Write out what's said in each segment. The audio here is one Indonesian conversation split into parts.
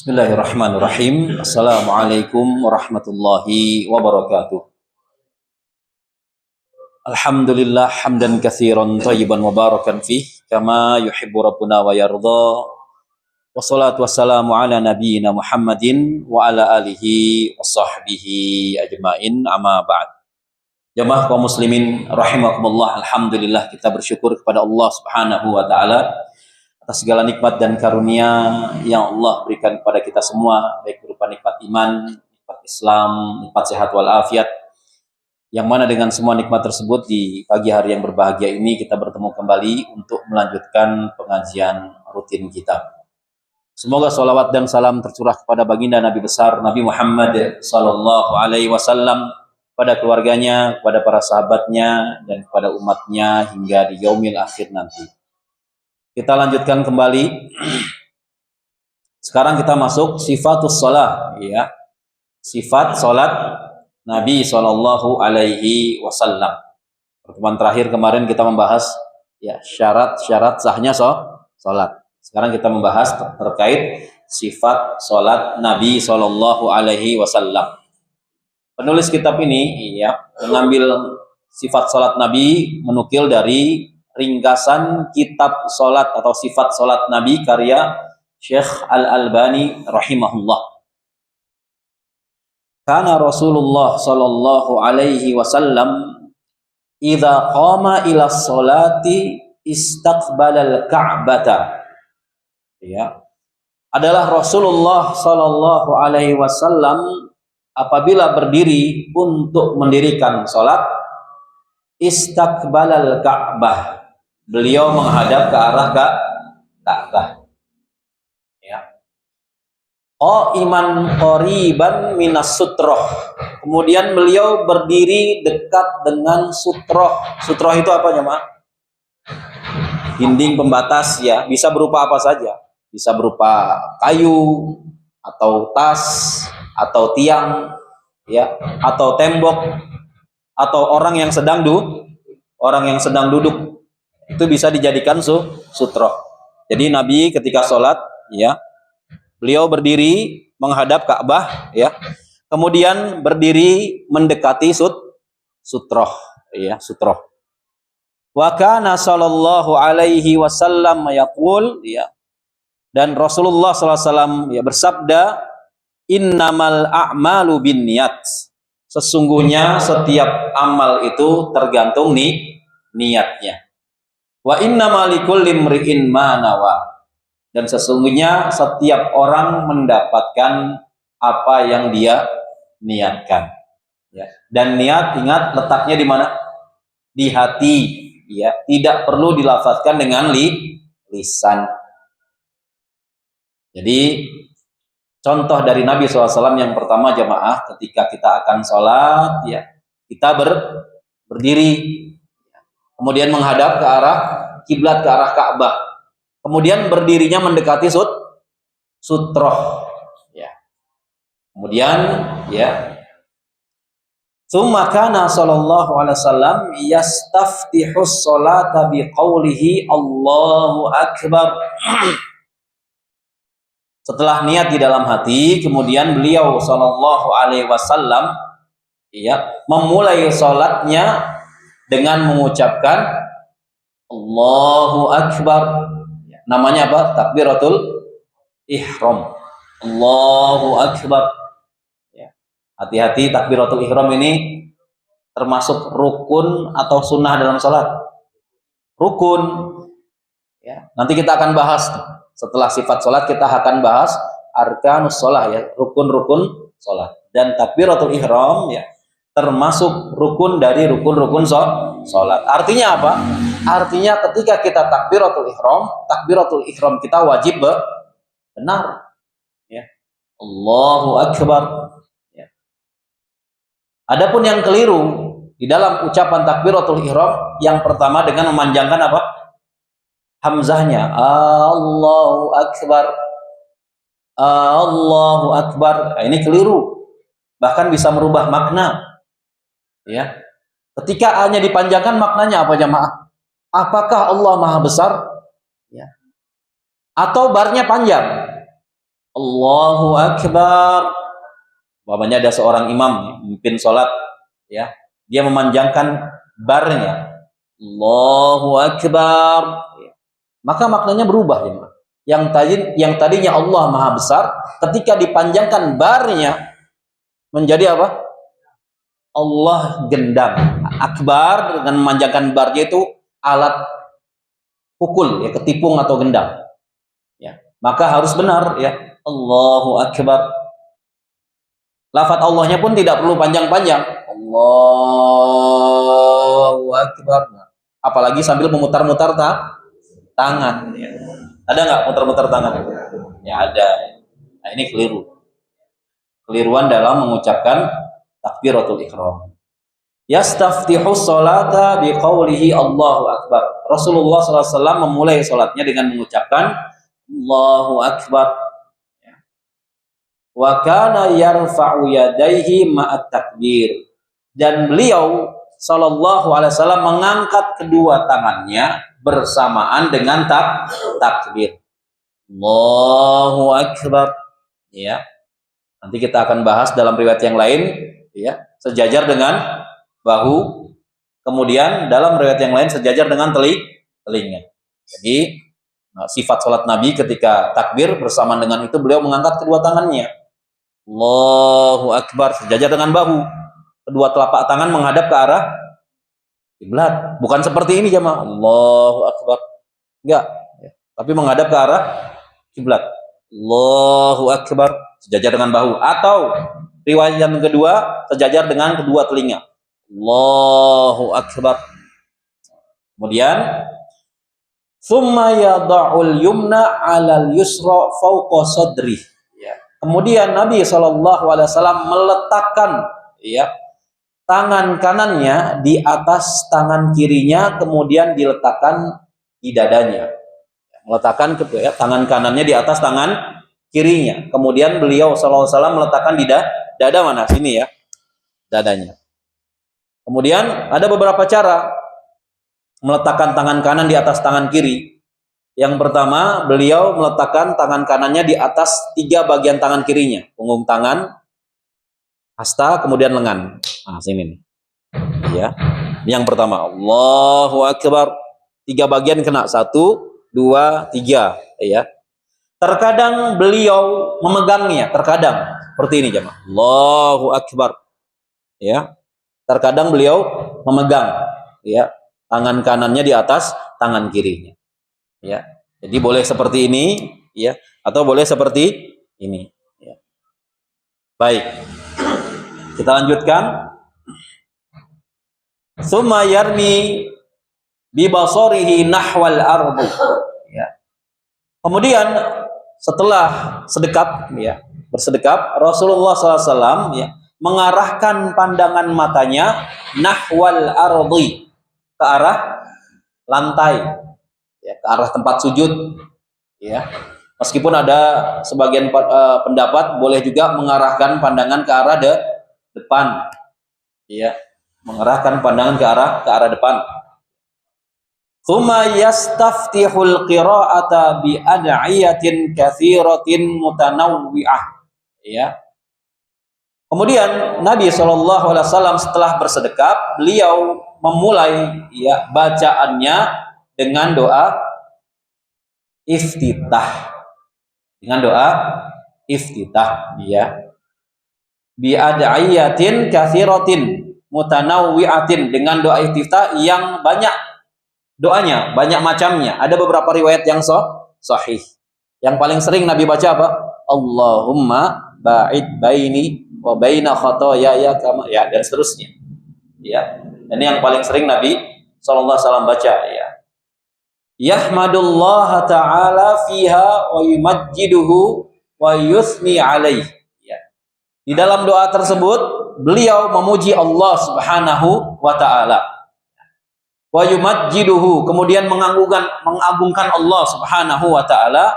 Bismillahirrahmanirrahim. Assalamualaikum warahmatullahi wabarakatuh. Alhamdulillah hamdan katsiran thayyiban mubarakan fih kama yuhibbu rabbuna wa yarda. Wassalatu wassalamu ala nabiyyina Muhammadin wa ala alihi wa sahbihi ajmain, amma ba'd. Jamaah kaum muslimin rahimakumullah, alhamdulillah kita bersyukur kepada Allah Subhanahu wa taala atas segala nikmat dan karunia yang Allah berikan kepada kita semua, baik berupa nikmat iman, nikmat Islam, nikmat sehat walafiat, yang mana dengan semua nikmat tersebut di pagi hari yang berbahagia ini kita bertemu kembali untuk melanjutkan pengajian rutin kita. Semoga salawat dan salam tercurah kepada baginda Nabi besar Nabi Muhammad sallallahu alaihi wasallam, pada keluarganya, kepada para sahabatnya, dan kepada umatnya hingga di yaumil akhir nanti. Kita lanjutkan kembali. Sekarang kita masuk sifatus shalah, ya. Sifat salat Nabi sallallahu alaihi wasallam. Pertemuan terakhir kemarin kita membahas ya syarat-syarat sahnya salat. Sekarang kita membahas terkait sifat salat Nabi sallallahu alaihi wasallam. Penulis kitab ini ya mengambil sifat salat Nabi, menukil dari ringkasan kitab salat atau sifat salat Nabi karya Syekh Al-Albani rahimahullah. Kana Rasulullah sallallahu alaihi wasallam idza qama ila sholati istaqbala al-Ka'bata. Ya. Adalah Rasulullah sallallahu alaihi wasallam apabila berdiri untuk mendirikan salat istaqbalal Ka'bah. Beliau menghadap ke arah Ka'bah. Ya. Qa'iman qariban minas sutroh. Kemudian beliau berdiri dekat dengan sutroh. Sutroh itu apa jemaah? Dinding pembatas ya, bisa berupa apa saja. Bisa berupa kayu atau tas atau tiang ya, atau tembok atau orang yang sedang duduk. Itu bisa dijadikan sutroh. Jadi Nabi ketika sholat ya, beliau berdiri menghadap Ka'bah ya, kemudian berdiri mendekati sutroh ya, sutroh. Wa kana sallallahu alaihi wasallam yaqul ya, dan Rasulullah sallallahu alaihi wasallam ya bersabda, innamal a'malu binniyat. Sesungguhnya setiap amal itu tergantung niatnya. Wa innamal likulli imri'in ma nawa. Dan sesungguhnya setiap orang mendapatkan apa yang dia niatkan. Ya. Dan niat, ingat letaknya di mana? Di hati. Ya. Tidak perlu dilafazkan dengan lisan. Jadi contoh dari Nabi SAW yang pertama jamaah, ketika kita akan sholat ya, kita berdiri, kemudian menghadap ke arah kiblat, ke arah Ka'bah, kemudian berdirinya mendekati sutroh ya. Kemudian ya, tsumma kana sallallahu alaihi wasallam yastaftihus sholata biqaulihi Allahu akbar. Setelah niat di dalam hati, kemudian beliau sallallahu alaihi wasallam ya memulai salatnya dengan mengucapkan Allahu akbar. Namanya apa? Takbiratul ihram. Allahu akbar. Ya. Hati-hati, takbiratul ihram ini termasuk rukun atau sunnah dalam salat? Rukun. Ya. Nanti kita akan bahas. Setelah sifat sholat kita akan bahas arkanus sholat ya, rukun-rukun sholat. Dan takbiratul ihram ya termasuk rukun dari rukun-rukun sholat. Artinya apa? Artinya ketika kita takbiratul ihram kita wajib benar. Ya. Allahu akbar. Ya. Adapun yang keliru di dalam ucapan takbiratul ihram, yang pertama dengan memanjangkan apa? Hamzahnya, Allahu akbar, Allahu akbar. Nah, ini keliru, bahkan bisa merubah makna ya. Ketika A-nya dipanjangkan, maknanya apa jamaah? Apakah Allah maha besar ya? Atau barnya panjang? Allahu Akbar. Umpamanya ada seorang imam memimpin sholat, ya, dia memanjangkan barnya, Allahu Akbar, ya. Maka maknanya berubah, ya. Yang tadinya Allah Maha Besar, ketika dipanjangkan barnya menjadi apa? Allah gendang. Akbar dengan memanjangkan barnya itu alat pukul, ya, ketipung atau gendang. Ya, maka harus benar, ya, Allahu Akbar. Lafaz Allahnya pun tidak perlu panjang-panjang. Allahu Akbar. Apalagi sambil memutar-mutar tangan. Ya. Ada nggak muter-muter tangan? Ya ada. Nah ini keliru. Keliruan dalam mengucapkan takbiratul ihram. Yastaftihu sholata biqaulihi Allahu Akbar. Rasulullah SAW memulai sholatnya dengan mengucapkan Allahu Akbar. Wa kana yarfa'u yadayhi ma'at takbir, dan beliau sallallahu alaihi wasallam mengangkat kedua tangannya bersamaan dengan takbir. Allahu Akbar, ya. Nanti kita akan bahas dalam riwayat yang lain, ya, sejajar dengan bahu, kemudian dalam riwayat yang lain sejajar dengan telinga. Jadi sifat salat Nabi ketika takbir bersamaan dengan itu beliau mengangkat kedua tangannya. Allahu Akbar, sejajar dengan bahu. Kedua telapak tangan menghadap ke arah kiblat. Bukan seperti ini jemaah. Allahu Akbar. Enggak, ya. Tapi menghadap ke arah kiblat. Allahu Akbar, sejajar dengan bahu. Atau riwayat yang kedua, sejajar dengan kedua telinga. Allahu Akbar. Kemudian summa yada'ul yumna 'alal yusra fawqa sadrih. Kemudian Nabi SAW meletakkan, ya, tangan kanannya di atas tangan kirinya, kemudian diletakkan di dadanya. Meletakkan, ya, tangan kanannya di atas tangan kirinya. Kemudian beliau SAW meletakkan di dada mana? Sini, ya, dadanya. Kemudian ada beberapa cara meletakkan tangan kanan di atas tangan kiri. Yang pertama, beliau meletakkan tangan kanannya di atas 3 bagian tangan kirinya. Punggung tangan, hasta, kemudian lengan. Nah, sini nih. Ya. Yang pertama, Allahu Akbar. 3 bagian kena. 1, 2, 3. Ya. Terkadang beliau memegangnya. Terkadang. Seperti ini, jemaah. Allahu Akbar. Ya. Terkadang beliau memegang, ya, tangan kanannya di atas tangan kirinya. Ya, jadi boleh seperti ini, ya, atau boleh seperti ini, ya. Baik, kita lanjutkan. Summa yarmi bi basarihi nahwal ardi, ya. Kemudian setelah sedekap, ya, bersedekap, Rasulullah SAW, ya, mengarahkan pandangan matanya nahwal ardi, ke arah lantai, ya, ke arah tempat sujud, ya. Meskipun ada sebagian pendapat boleh juga mengarahkan pandangan ke arah depan, ya, mengarahkan pandangan ke arah depan. Tsumma yastaftihul qira'ata bi ad'iyatin katsiratin mutanawwi'ah, ya. Kemudian Nabi SAW setelah bersedekap, beliau memulai, ya, bacaannya dengan doa iftitah. Dengan doa iftitah, ya. Bi ad'iyatin katsiratin mutanawwi'atin, dengan doa iftitah yang banyak doanya, banyak macamnya. Ada beberapa riwayat yang sahih. Yang paling sering Nabi baca apa? Allahumma ba'id baini wa baina khotoyaya kama, ya, dan seterusnya. Ya. Ini yang paling sering Nabi SAW baca, ya. Yahmadullah ta'ala fiha wa yumajjiduhu wa yusni alaih, ya. Di dalam doa tersebut beliau memuji Allah Subhanahu wa ta'ala. Wa yumajjiduhu, kemudian mengagungkan Allah Subhanahu wa ta'ala,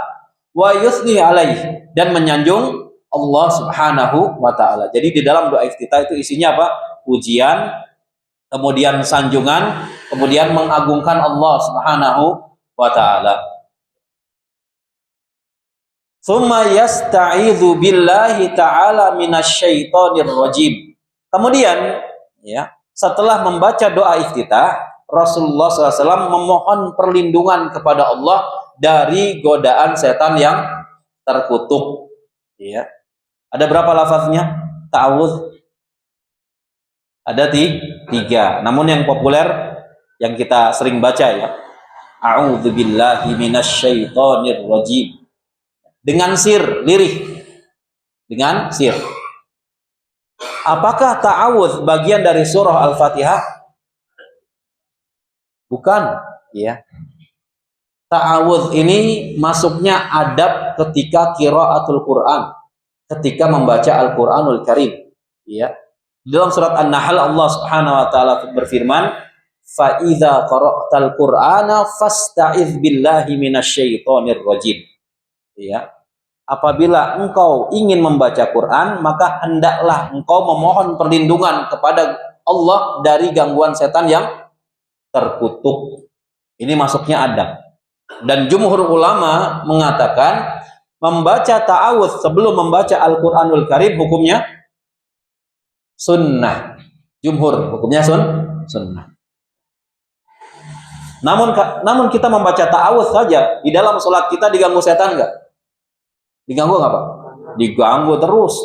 wa yusni alaih, dan menyanjung Allah Subhanahu wa ta'ala. Jadi di dalam doa iftitah itu isinya apa? Pujian, kemudian sanjungan, kemudian mengagungkan Allah Subhanahu wa ta'ala. Tsumma yasta'idzu billahi ta'ala minasyaitonir rajim. Kemudian ya, setelah membaca doa iftitah, Rasulullah SAW memohon perlindungan kepada Allah dari godaan setan yang terkutuk. Ya. Ada berapa lafaznya? Ta'awudz. Ada tiga. Namun yang populer yang kita sering baca ya, a'udzubillahi minasyaitonir rajim. Dengan sir, lirih. Dengan sir. Apakah ta'awudz bagian dari surah Al-Fatihah? Bukan, ya. Ta'awudz ini masuknya adab ketika qiraatul Quran, ketika membaca Al-Qur'anul Karim, ya. Dalam surat An-Nahl Allah Subhanahu wa taala berfirman, "Fa idza qara'tal Qur'ana fasta'iz billahi minasyaitonir rajim." Ya. Apabila engkau ingin membaca Quran, maka hendaklah engkau memohon perlindungan kepada Allah dari gangguan setan yang terkutuk. Ini masuknya adab. Dan jumhur ulama mengatakan membaca ta'awudz sebelum membaca Al-Qur'anul Karim hukumnya sunnah. Jumhur hukumnya sunnah. Namun kita membaca ta'awudz saja di dalam sholat kita diganggu setan enggak? Diganggu nggak Pak? Diganggu terus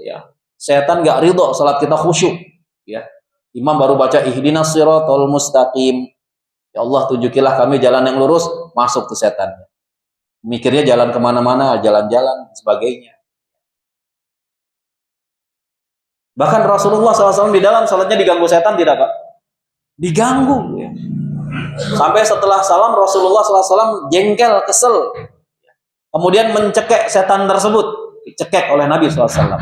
ya. Setan nggak ridho salat kita khusyuk ya. Imam baru baca ihdinas siratal mustaqim, ya Allah tunjukilah kami jalan yang lurus, masuk tuh setan. Mikirnya jalan kemana-mana, jalan-jalan sebagainya. Bahkan Rasulullah SAW di dalam salatnya diganggu setan tidak Pak? Diganggu ya. Sampai setelah salam Rasulullah SAW jengkel, kesel. Kemudian mencekek setan tersebut, dicekek oleh Nabi SAW.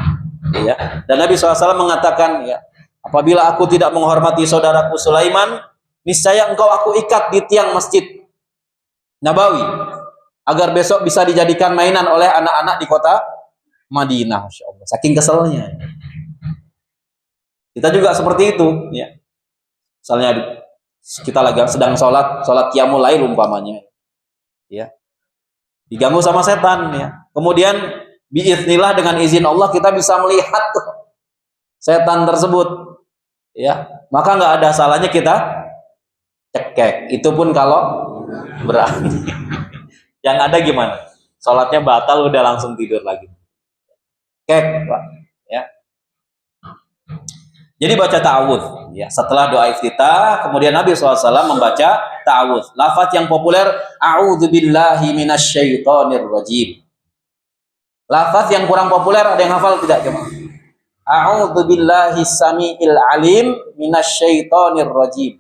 Ya. Dan Nabi SAW mengatakan, ya, apabila aku tidak menghormati saudaraku Sulaiman, niscaya engkau aku ikat di tiang masjid Nabawi, agar besok bisa dijadikan mainan oleh anak-anak di kota Madinah. Masya Allah, saking keselnya. Kita juga seperti itu. Ya. Misalnya kita lagi sedang sholat qiyamul lail umpamanya. Ya. Diganggu sama setan ya. Kemudian biiznillah dengan izin Allah kita bisa melihat tuh setan tersebut ya. Maka nggak ada salahnya kita cekek. Itu pun kalau berani. Yang ada gimana? Sholatnya batal udah langsung tidur lagi. Cekek Pak ya. Jadi baca ta'awudz ya. Setelah doa iftitah, kemudian Nabi SAW membaca ta'awudz. Lafaz yang populer, a'udzubillahi minasyaitonir rajim. Lafaz yang kurang populer ada yang hafal tidak jemaah? A'udzubillahi samiil alim minasyaitonir rajim.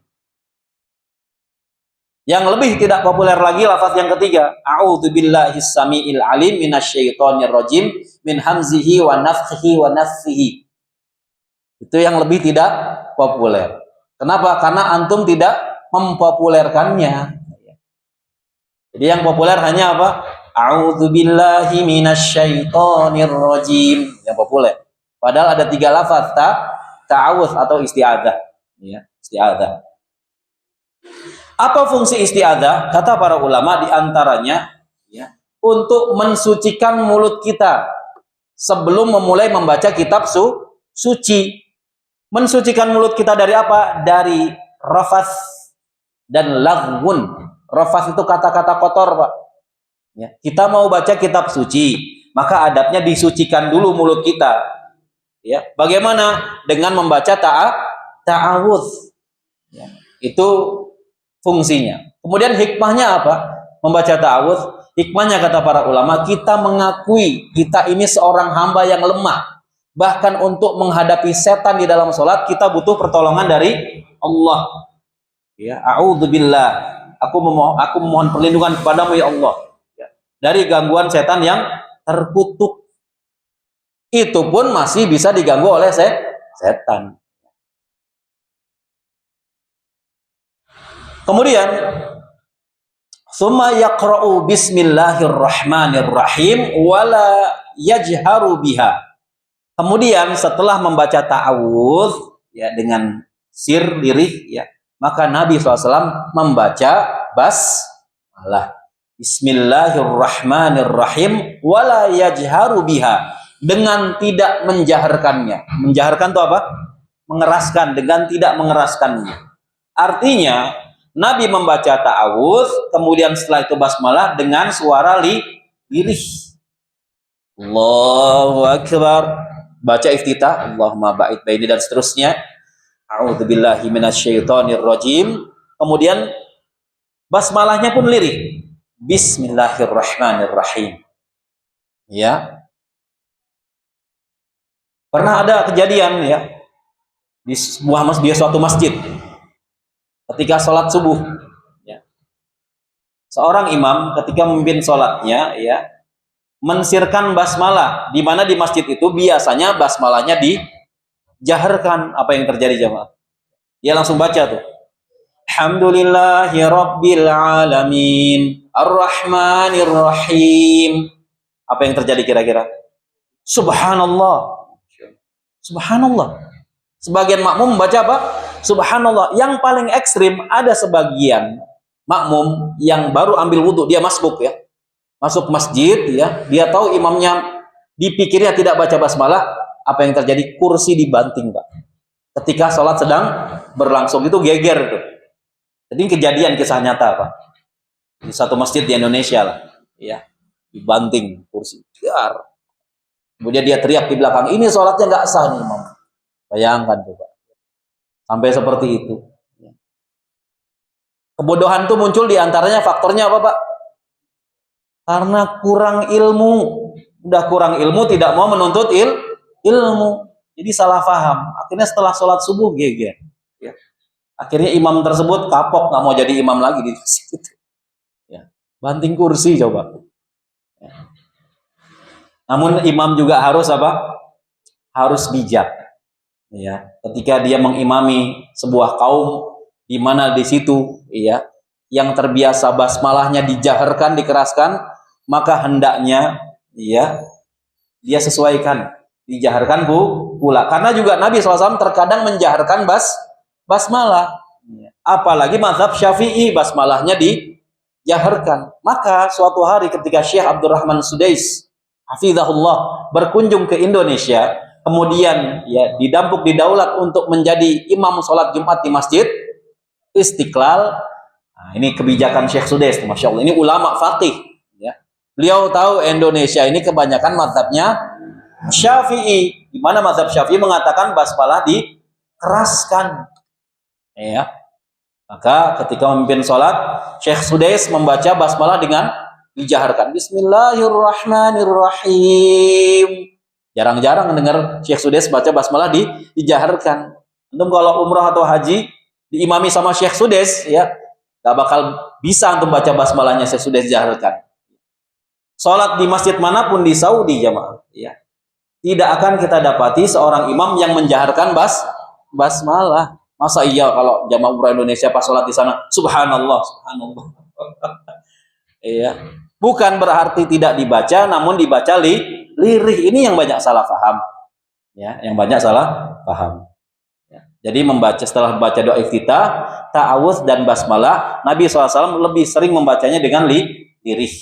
Yang lebih tidak populer lagi lafaz yang ketiga, a'udzubillahi samiil alim minasyaitonir rajim min hamzihi wa nafthihi wa nafthihi. Itu yang lebih tidak populer. Kenapa? Karena antum tidak mempopulerkannya. Jadi yang populer hanya apa? A'udzubillahi minasyaitonir rajim. Yang populer. Padahal ada 3 lafaz, ta'awudz atau isti'adzah. Ya, isti'adzah. Apa fungsi isti'adzah? Kata para ulama di antaranya ya, untuk mensucikan mulut kita sebelum memulai membaca kitab suci. Mensucikan mulut kita dari apa? Dari rafas dan laghun. Rafas itu kata-kata kotor, Pak. Ya, kita mau baca kitab suci, maka adabnya disucikan dulu mulut kita. Ya, bagaimana? Dengan membaca ta'awudz. Ya, itu fungsinya. Kemudian hikmahnya apa? Membaca ta'awudz. Hikmahnya kata para ulama, kita mengakui kita ini seorang hamba yang lemah. Bahkan untuk menghadapi setan di dalam sholat kita butuh pertolongan dari Allah. Ya, a'udzubillah. Aku memohon perlindungan kepadamu ya Allah. Ya, dari gangguan setan yang terkutuk. Itu pun masih bisa diganggu oleh setan. Kemudian summa yaqra'u bismillahirrahmanirrahim wala yajharu biha. Kemudian setelah membaca ta'awudz ya dengan sir lirih ya, maka Nabi SAW membaca basmalah. Bismillahirrahmanirrahim wala yajharu biha, dengan tidak menjaharkannya. Menjaharkan itu apa? Mengeraskan, dengan tidak mengeraskannya. Artinya Nabi membaca ta'awudz, kemudian setelah itu basmalah dengan suara lirih. Allahu akbar. Baca iftitah, Allahumma ba'id baini dan seterusnya. A'udzubillahi minasyaitonir rajim. Kemudian basmalahnya pun lirih. Bismillahirrahmanirrahim. Ya. Pernah ada kejadian ya di suatu masjid ketika sholat subuh. Ya. Seorang imam ketika memimpin sholatnya ya mensirkan basmalah, di mana di masjid itu biasanya basmalahnya dijaharkan. Apa yang terjadi jemaah? Dia langsung baca tuh. Alhamdulillahi Rabbil Alamin Ar-Rahmanir Rahim. Apa yang terjadi kira-kira? Subhanallah. Subhanallah. Sebagian makmum membaca apa? Subhanallah. Yang paling ekstrim ada sebagian makmum yang baru ambil wudhu, dia masbuk ya. Masuk masjid ya, dia tahu imamnya dipikirnya tidak baca basmalah, apa yang terjadi? Kursi dibanting, Pak. Ketika sholat sedang berlangsung itu geger tuh. Jadi kejadian kisah nyata, Pak. Di satu masjid di Indonesia lah, ya. Dibanting kursi. Biar. Kemudian dia teriak di belakang, ini sholatnya nggak sah nih, Imam. Bayangkan tuh, Pak. Sampai seperti itu. Kebodohan itu muncul diantaranya faktornya apa, Pak? Karena kurang ilmu. Udah kurang ilmu, tidak mau menuntut ilmu. Jadi salah paham. Akhirnya setelah sholat subuh geger. Ya. Akhirnya imam tersebut kapok, nggak mau jadi imam lagi di situ. Ya. Banting kursi coba. Ya. Namun imam juga harus apa? Harus bijak. Ya. Ketika dia mengimami sebuah kaum di mana di situ, ya, yang terbiasa basmalahnya dijaharkan, dikeraskan, maka hendaknya, ya, dia sesuaikan, dijaharkan pula. Karena juga Nabi SAW terkadang menjaharkan basmalah. Apalagi mazhab Syafi'i, basmalahnya dijaharkan. Maka suatu hari ketika Syekh Abdurrahman Sudais, hafizahullah, berkunjung ke Indonesia, kemudian ya didaulat untuk menjadi imam sholat Jumat di Masjid Istiqlal. Nah, ini kebijakan Syekh Sudais, Masya Allah. Ini ulama faqih. Ya. Beliau tahu Indonesia ini kebanyakan mazhabnya Syafi'i, di mana mazhab Syafi'i mengatakan basmalah dikeraskan. Ya. Maka ketika memimpin sholat, Syekh Sudais membaca basmalah dengan dijaharkan. Bismillahirrahmanirrahim. Jarang-jarang dengar Syekh Sudais baca basmalah dijaharkan. Untuk kalau umrah atau haji diimami sama Syekh Sudais, ya gak bakal bisa untuk baca basmalahnya Syekh Sudais dijaharkan. Sholat di masjid manapun di Saudi jamaah, ya, tidak akan kita dapati seorang imam yang menjaharkan basmalah. Masa iya kalau jamaah umrah Indonesia pas sholat di sana, subhanallah, subhanallah. Iya. Bukan berarti tidak dibaca, namun dibaca lirih. Ini yang banyak salah paham. Ya, yang banyak salah paham. Ya. Jadi setelah membaca doa iftitah, ta'awudz dan basmalah, Nabi SAW lebih sering membacanya dengan lirih.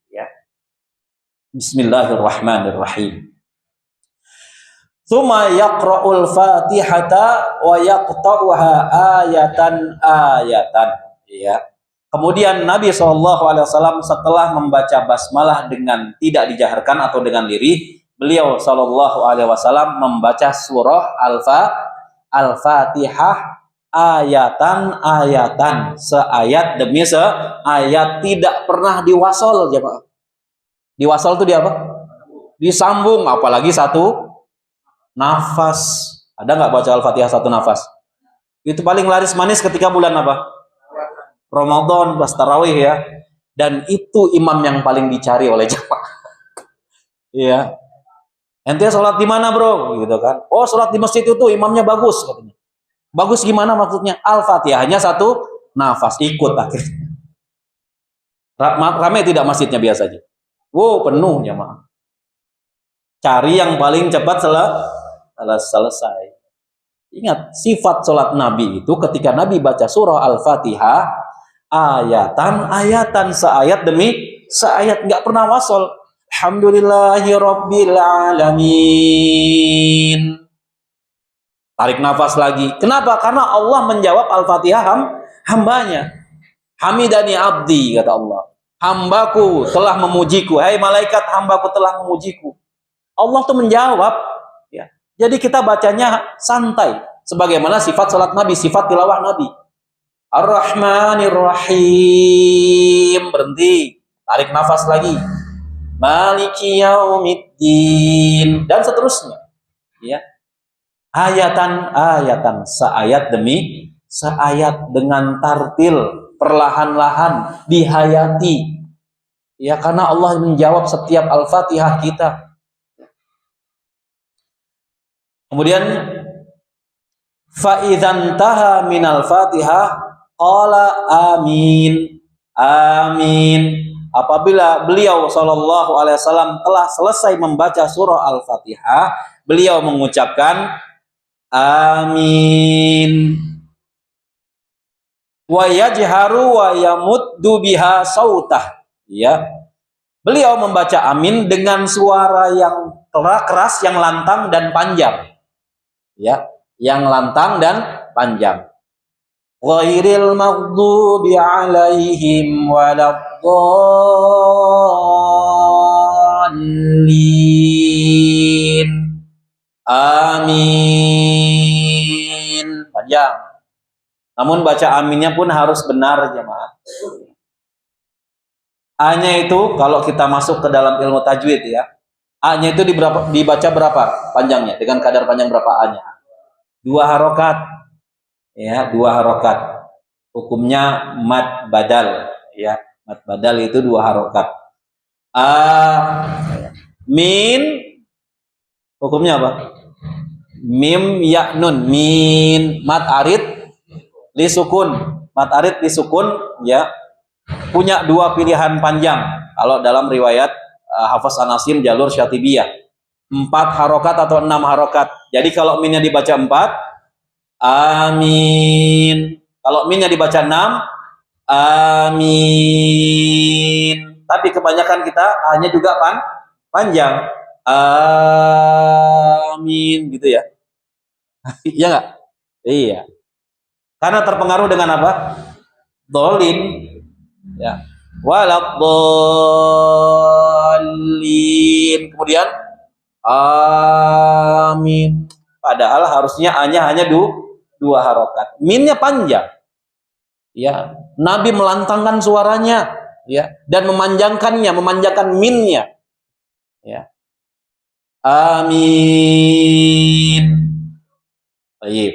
Ya. Bismillahirrahmanirrahim. Tsumma yaqra'ul Fatihata wa yaqta'uha ayatan. Ya. Kemudian Nabi SAW setelah membaca basmalah dengan tidak dijaharkan atau dengan lirih, beliau SAW membaca surah Al-Fatihah ayatan, seayat demi seayat, tidak pernah diwasol, jemaah. Diwasol itu dia apa? Disambung, apalagi satu nafas. Ada nggak baca Al-Fatihah satu nafas? Itu paling laris manis ketika bulan apa? Ramadan, pas tarawih ya. Dan itu imam yang paling dicari oleh jemaah. Iya. Ente sholat di mana, bro? Gitu kan. Oh, sholat di masjid itu imamnya bagus katanya. Bagus gimana maksudnya? Al-Fatihahnya satu nafas, ikut akhirnya. Ramai tidak masjidnya biasanya? Wow, penuh jemaah. Cari yang paling cepat selesai. Ingat, sifat sholat Nabi itu ketika Nabi baca surah Al-Fatihah, ayatan, seayat demi seayat, nggak pernah wasol. Alhamdulillahirabbil alamin. Tarik nafas lagi. Kenapa? Karena Allah menjawab Al-Fatihah hambanya. Hamidani abdi, kata Allah. Hambaku telah memujiku. Hai malaikat, hambaku telah memujiku. Allah tuh menjawab. Ya. Jadi kita bacanya santai. Sebagaimana sifat salat Nabi, sifat tilawah Nabi. Ar-Rahmanir Rahim. Berhenti. Tarik nafas lagi. Maliki yaumiddin. Dan seterusnya. Ya. Ayatan, seayat demi seayat dengan tartil, perlahan-lahan, dihayati. Ya, karena Allah menjawab setiap Al-Fatihah kita. Kemudian fa idzan taha minal Fatihah qala amin. Amin. Apabila beliau sallallahu alaihi wasallam telah selesai membaca surah Al-Fatihah, beliau mengucapkan amin. Wa yajharu wa yamuddu biha sautah. Ya. Beliau membaca amin dengan suara yang keras, yang lantang dan panjang. Ya, yang lantang dan panjang. Ghairil maghdubi alaihim waladdallin. Amin. Panjang. Namun baca aminnya pun harus benar, jemaah. A-nya itu kalau kita masuk ke dalam ilmu tajwid ya, A-nya itu dibaca berapa panjangnya? Dengan kadar panjang berapa A-nya? 2 harokat. Ya, 2 harokat. Hukumnya mad badal. Ya, mad badal itu 2 harokat. Min hukumnya apa? Mim ya nun. Min mad arid li sukun. Mad arid li sukun ya. Punya 2 pilihan panjang. Kalau dalam riwayat Hafaz An-Asim jalur Syatibiyah, 4 harokat atau 6 harokat. Jadi kalau minnya dibaca 4, amin. Kalau minnya dibaca 6, amin. Tapi kebanyakan kita hanya juga panjang, amin gitu ya. Iya nggak? Iya. Karena terpengaruh dengan apa? Dolin. Ya. Waladdallin. Kemudian amin. Padahal harusnya A-nya hanya 2 harokat. Minnya panjang. Ya, Nabi melantangkan suaranya ya dan memanjangkan minnya. Ya. Amin. Baik.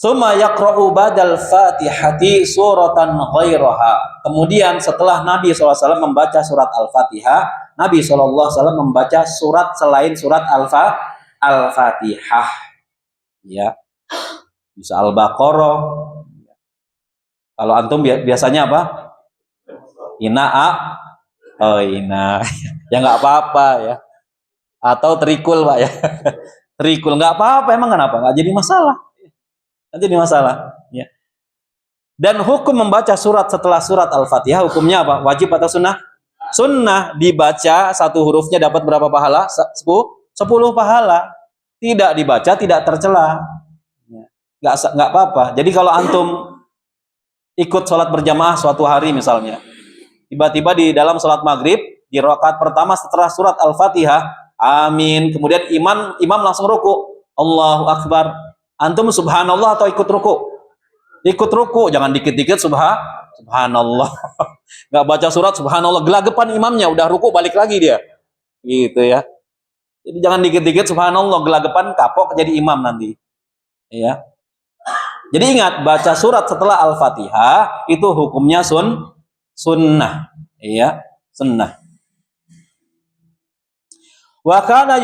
Summa yaqra'u badal Fatihati suratan ghairaha. Kemudian setelah Nabi SAW membaca surat Al-Fatihah, Nabi SAW membaca surat selain surat Al-Fatihah. Ya. Bisa Al-Baqarah. Kalau antum biasanya apa? Ina. Ya nggak apa-apa ya. Atau trikul, Pak ya. Trikul nggak apa-apa, emang kenapa? Nggak jadi masalah. Nanti ini masalah ya. Dan hukum membaca surat setelah surat Al-Fatihah hukumnya apa? Wajib atau sunnah? Sunnah. Dibaca 1 hurufnya dapat berapa pahala? 10 pahala. Tidak dibaca tidak tercela. Nggak apa-apa. Jadi kalau antum ikut sholat berjamaah suatu hari misalnya, tiba-tiba di dalam sholat maghrib di rakaat pertama setelah surat Al-Fatihah, amin. Kemudian imam langsung ruku, Allahu Akbar. Antum subhanallah atau ikut ruku? Ikut ruku, jangan dikit-dikit subhanallah. Nggak baca surat subhanallah, gelagapan imamnya udah ruku balik lagi dia. Gitu ya. Jadi jangan dikit-dikit subhanallah, gelagapan kapok jadi imam nanti. Ya. Jadi ingat, baca surat setelah Al-Fatihah itu hukumnya sunnah. Ya, sunnah. Wa kana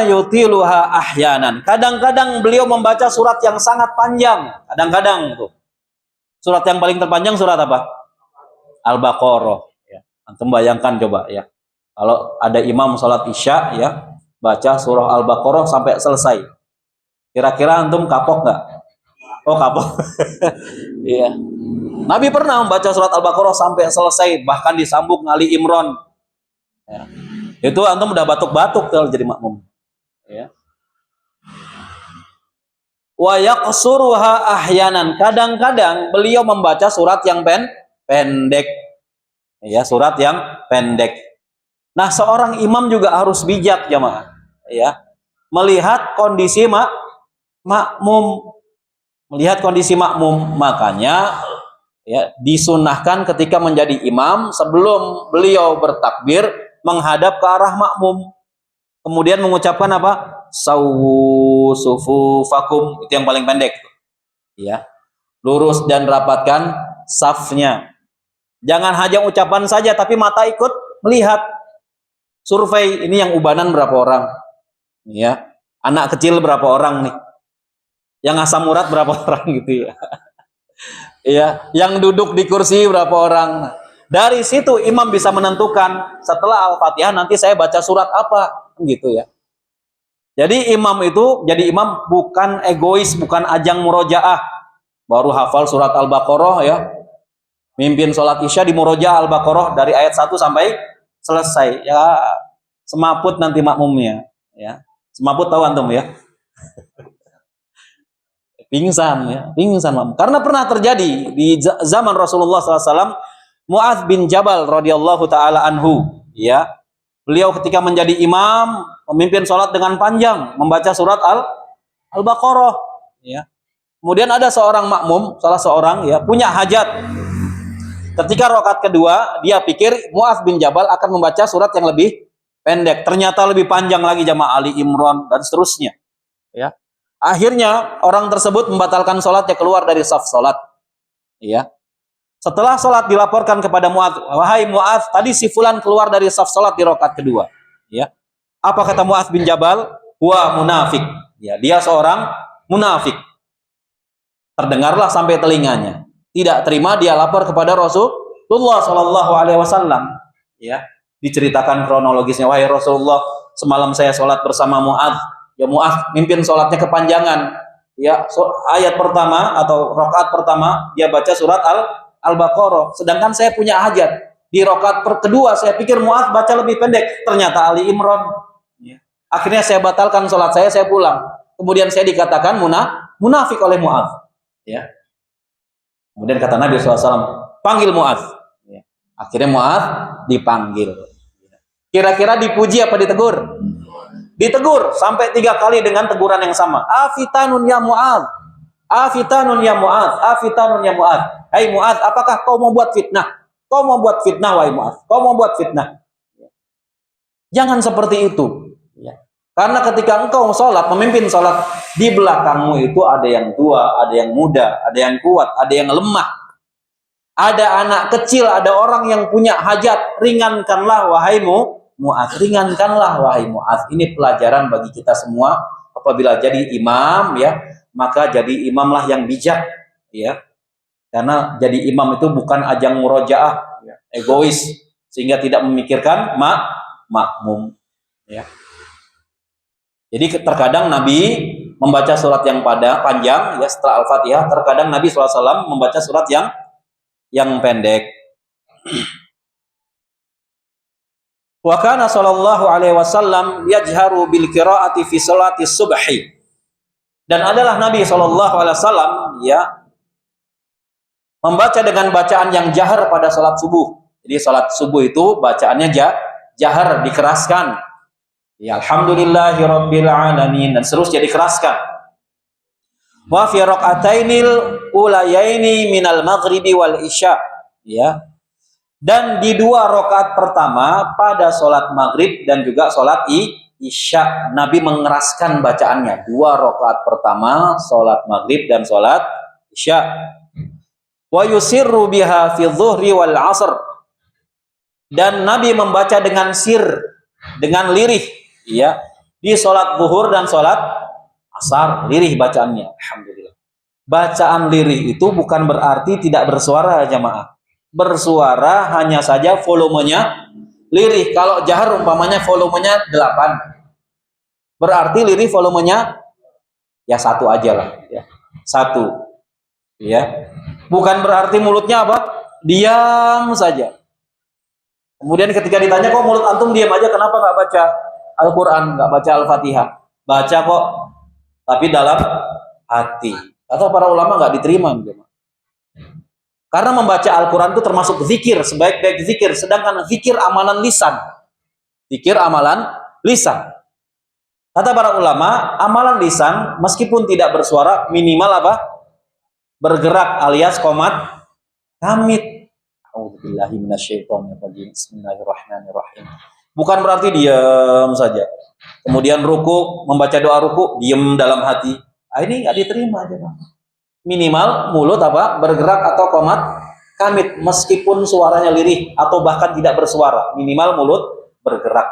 yutiluha ahyanan. Kadang-kadang beliau membaca surat yang sangat panjang. Kadang-kadang tuh. Surat yang paling terpanjang surat apa? Al-Baqarah. Ya. Antum bayangkan coba ya. Kalau ada imam sholat isya ya, baca surah Al-Baqarah sampai selesai. Kira-kira antum kapok nggak? Oh, kapok. Iya. Nabi pernah membaca surat Al-Baqarah sampai selesai, bahkan disambung Ali Imran. Ya. Itu antum udah batuk-batuk kalau jadi makmum. Ya. Wa yaqsuruha ahyanan. Kadang-kadang beliau membaca surat yang pendek. Ya, surat yang pendek. Nah, seorang imam juga harus bijak, jamaah. Ya. Melihat kondisi makmum. Melihat kondisi makmum, makanya ya disunahkan ketika menjadi imam sebelum beliau bertakbir menghadap ke arah makmum, kemudian mengucapkan apa? Sawu sufufakum, itu yang paling pendek, ya, lurus dan rapatkan safnya. Jangan hanya ucapan saja tapi mata ikut melihat. Survei ini yang ubanan berapa orang, ya, anak kecil berapa orang nih, yang asam urat berapa orang gitu ya. Iya, yang duduk di kursi berapa orang. Dari situ imam bisa menentukan setelah Al-Fatihah nanti saya baca surat apa, gitu ya. Jadi imam bukan egois, bukan ajang murojaah. Baru hafal surat Al-Baqarah ya. Mimpin sholat Isya di murojaah Al-Baqarah dari ayat 1 sampai selesai. Ya, semaput nanti makmumnya, ya. Semaput tahu antum ya? Pingsan makmum. Karena pernah terjadi di zaman Rasulullah SAW, Mu'adz bin Jabal radhiyallahu taala anhu, ya, beliau ketika menjadi imam memimpin sholat dengan panjang membaca surat Al-Baqarah, ya. Kemudian ada seorang makmum, salah seorang ya, punya hajat. Ketika rakaat kedua dia pikir Mu'adz bin Jabal akan membaca surat yang lebih pendek, ternyata lebih panjang lagi, jamaah, Ali Imran dan seterusnya, ya. Akhirnya orang tersebut membatalkan sholatnya, keluar dari saf sholat. Ya. Setelah sholat dilaporkan kepada Mu'adz, wahai Mu'adz, tadi si fulan keluar dari saf sholat di rakaat kedua. Ya. Apa kata Mu'adz bin Jabal? Wah, munafik. Ya, dia seorang munafik. Terdengarlah sampai telinganya. Tidak terima, dia lapor kepada Rasulullah Shallallahu Alaihi Wasallam. Ya. Diceritakan kronologisnya, wahai Rasulullah, semalam saya sholat bersama Mu'adz. Ya, Mu'adz mimpin sholatnya kepanjangan. Ya, ayat pertama atau rakaat pertama dia baca surat Al-Baqarah. Sedangkan saya punya hajat. Di rakaat kedua saya pikir Mu'adz baca lebih pendek, ternyata Ali Imran. Ya. Akhirnya saya batalkan sholat saya pulang. Kemudian saya dikatakan munafik oleh Mu'adz. Ya. Kemudian kata Nabi SAW, panggil Mu'adz. Ya. Akhirnya Mu'adz dipanggil. Kira-kira dipuji apa ditegur? Ditegur sampai 3 kali dengan teguran yang sama. Afitanun ya Mu'adz, afitanun ya Mu'adz, afitanun ya Mu'adz. Hai Mu'adz, apakah kau mau buat fitnah? Kau mau buat fitnah, wahai Mu'adz. Kau mau buat fitnah. Jangan seperti itu. Ya. Karena ketika engkau sholat, memimpin sholat, di belakangmu itu ada yang tua, ada yang muda, ada yang kuat, ada yang lemah. Ada anak kecil, ada orang yang punya hajat. Ringankanlah, wahai Mu'adz, ringankanlah wahai Mu'adz. Ini pelajaran bagi kita semua. Apabila jadi imam, ya, maka jadi imamlah yang bijak, ya. Karena jadi imam itu bukan ajang murojaah, ya, egois, sehingga tidak memikirkan makmum, ya. Jadi terkadang Nabi membaca surat yang panjang, ya, setelah Al-Fatihah. Terkadang Nabi SAW membaca surat yang pendek. Wa kana sallallahu alaihi wasallam yajharu bil qiraati fi salati subhi. Dan adalah Nabi sallallahu alaihi wasallam, ya, membaca dengan bacaan yang jahar pada salat subuh. Jadi salat subuh itu bacaannya jahar, dikeraskan. Ya, alhamdulillahi rabbil alamin, dan seterusnya dikeraskan. Wa fi raqatainil ulayaini minal maghribi wal isya, ya. Dan di 2 rakaat pertama pada sholat maghrib dan juga sholat isya, Nabi mengeraskan bacaannya. 2 rakaat pertama sholat maghrib dan sholat isya. Wa yusirru biha fi dhuhri wal asr. Dan Nabi membaca dengan sir, dengan lirih, ya, di sholat zuhur dan sholat asar, lirih bacaannya. Alhamdulillah. Bacaan lirih itu bukan berarti tidak bersuara, jamaah. Bersuara hanya saja volumenya lirih. Kalau jahar umpamanya volumenya 8, berarti lirih volumenya ya 1 aja lah, ya, 1. Ya. Bukan berarti mulutnya apa? Diam saja. Kemudian ketika ditanya, kok mulut antum diam aja, kenapa nggak baca Al-Quran, nggak baca Al-Fatihah? Baca kok, tapi dalam hati. Kata para ulama nggak diterima. Karena membaca Al-Quran itu termasuk zikir, sebaik-baik zikir. Sedangkan zikir amalan lisan. Zikir amalan lisan. Kata para ulama, amalan lisan meskipun tidak bersuara, minimal apa? Bergerak alias komat kamit. A'udzubillahi minasyaitonirrajim. Bismillahirrahmanirrahim. Bukan berarti diam saja. Kemudian ruku, membaca doa ruku, diam dalam hati. Ini nggak diterima aja, Bang. Minimal mulut apa? Bergerak atau komat kamit, meskipun suaranya lirih atau bahkan tidak bersuara. Minimal mulut bergerak.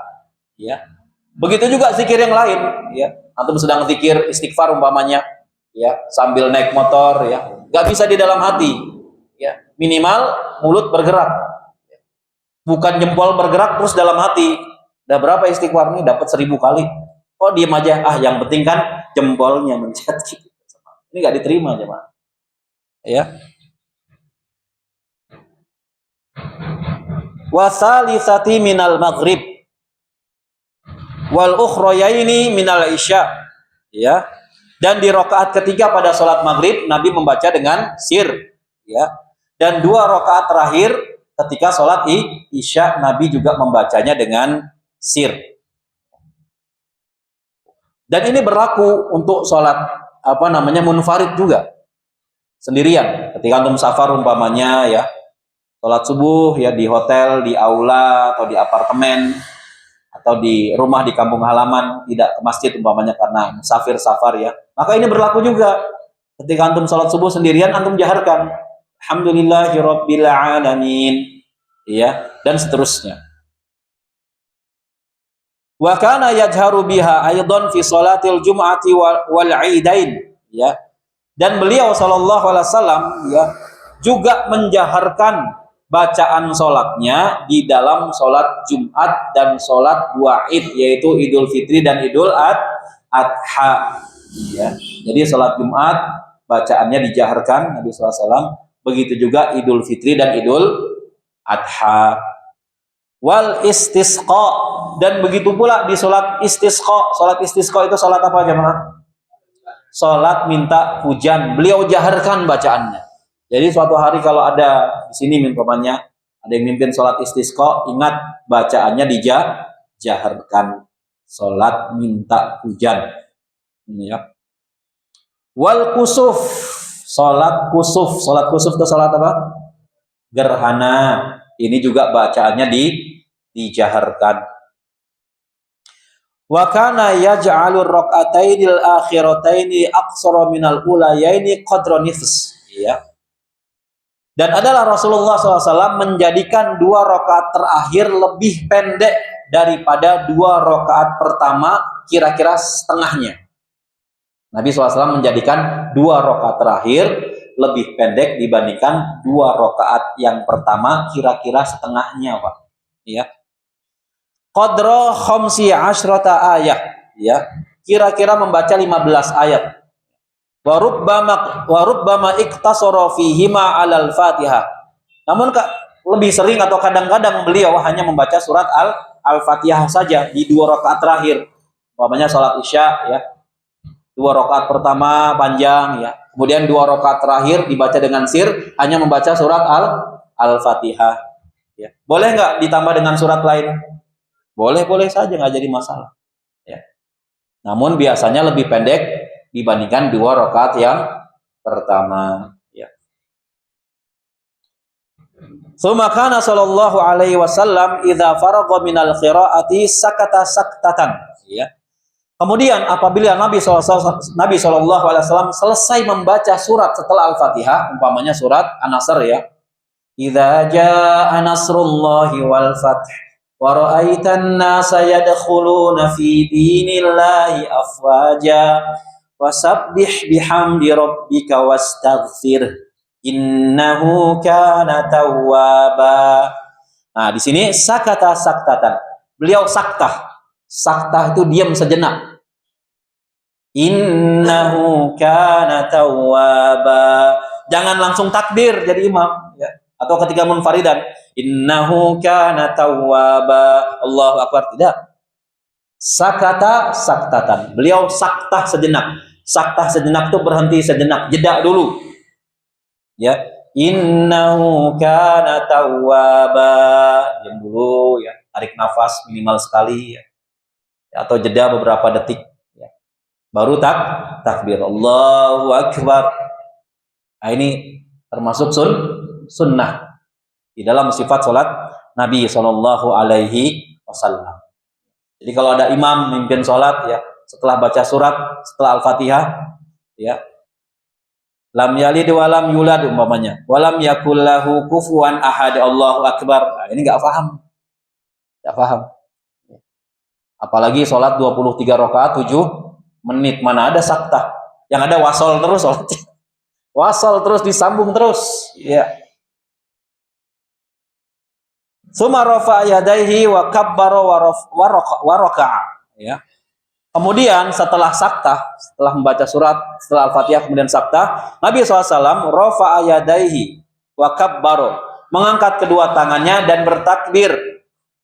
Ya. Begitu juga zikir yang lain. Ya. Antum sedang zikir istighfar umpamanya, ya, sambil naik motor, ya, nggak bisa di dalam hati. Ya. Minimal mulut bergerak. Bukan jempol bergerak terus dalam hati. Udah berapa istighfar nih? Dapat 1000 kali. Kok diem aja? Yang penting kan jempolnya mencet gitu. Ini nggak diterima aja, Pak. Ya. Wasalisati minal maghrib wal ukhrayaini minal isya. Ya. Dan di rakaat ketiga pada sholat maghrib Nabi membaca dengan sir. Ya. Dan 2 rakaat terakhir ketika sholat isya Nabi juga membacanya dengan sir. Dan ini berlaku untuk sholat munfarid juga, sendirian. Ketika antum safar umpamanya, ya, sholat subuh ya di hotel, di aula atau di apartemen atau di rumah di kampung halaman, tidak ke masjid umpamanya karena musafir safar, ya, maka ini berlaku juga. Ketika antum sholat subuh sendirian, antum jaharkan alhamdulillahirabbil alamin, ya, dan seterusnya. Wa kana yajharu biha aidan fi salatil jum'ati wal 'idain, ya. Dan beliau sallallahu alaihi wasallam, ya, juga menjaharkan bacaan salatnya di dalam salat Jumat dan salat 2 Id, yaitu Idul Fitri dan Idul Adha, ya. Jadi salat Jumat bacaannya dijaharkan Nabi sallallahu alaihi wasallam, begitu juga Idul Fitri dan Idul Adha. Wal istisqa, dan begitu pula di sholat istisqa. Sholat istisqa itu sholat apa, jemaah? Sholat minta hujan. Beliau jaharkan bacaannya. Jadi suatu hari kalau ada di sini umpamanya ada yang mimpin sholat istisqa, ingat bacaannya dijaharkan. Sholat minta hujan. Ini, ya. Wal kusuf, sholat kusuf. Sholat kusuf itu sholat apa? Gerhana. Ini juga bacaannya dijaharkan. Wa kana yaj'alu ar-rak'atainil akhirataini aqsara minal ulayaini qadra nifs, ya. Dan adalah Rasulullah SAW menjadikan 2 rakaat terakhir lebih pendek daripada 2 rakaat pertama, kira-kira setengahnya. Nabi SAW menjadikan 2 rakaat terakhir lebih pendek dibandingkan 2 rakaat yang pertama, kira-kira setengahnya, Pak. Ya. Qadra khamsi asyrata ayat, ya. Kira-kira membaca 15 ayat. Wa rubbama iktasara fihima 'alal Fatihah. Namun lebih sering atau kadang-kadang beliau hanya membaca surat Al-Fatihah saja di 2 rakaat terakhir. Umpamanya salat Isya, ya. 2 rakaat pertama panjang, ya. Kemudian 2 rakaat terakhir dibaca dengan sir, hanya membaca surat Al-Fatihah. Ya. Boleh nggak ditambah dengan surat lain? Boleh-boleh saja, nggak jadi masalah. Ya. Namun biasanya lebih pendek dibandingkan 2 rakaat yang pertama. Ya. Tsumma kana sallallahu alaihi wasallam idza faragha minal qiraati sakata saktatan. Ya. Kemudian apabila Nabi Shallallahu Alaihi Wasallam selesai membaca surat setelah Al-Fatihah, umpamanya surat An-Nasr, ya. Idza jaa nasrullahi wal fath wa ra'aitan nasa yadkhuluna fi dinillahi afwaja wasabbih bihamdi rabbika wastaghfir innahu kana tawwaba. Nah, di sini sakata saktatan. Beliau saktah. Saktah itu diam sejenak. Innahu kana tawwaba. Jangan langsung takbir jadi imam, ya. Atau ketika munfaridan, innahu kana tawwaba, Allahu akbar, tidak. Sakata saktatan. Beliau saktah sejenak. Saktah sejenak itu berhenti sejenak, jeda dulu. Ya, innahu kana tawwaba. Diam dulu ya, tarik nafas minimal sekali ya. Atau jeda beberapa detik ya. Baru takbir Allahu akbar. Nah, ini termasuk sunnah di dalam sifat salat Nabi Shallallahu alaihi wasallam. Jadi kalau ada imam memimpin sholat ya, setelah baca surat, setelah Al-Fatihah, ya, lam yalid wa lam yulad umpamanya, wa lam yakul lahu kufuwan ahad, Allahu akbar. Nah, ini nggak paham. Nggak paham. Apalagi sholat 23 rakaat 7 menit, mana ada saktah. Yang ada wasol terus sholatnya. Wasol terus, disambung terus, ya. Suma rafa'a yadaihi wa kabbara wa raka'a, ya. Kemudian setelah saktah, setelah membaca surat, setelah Al-Fatihah kemudian saktah, Nabi SAW rafa'a yadaihi wa kabbara, mengangkat kedua tangannya dan bertakbir,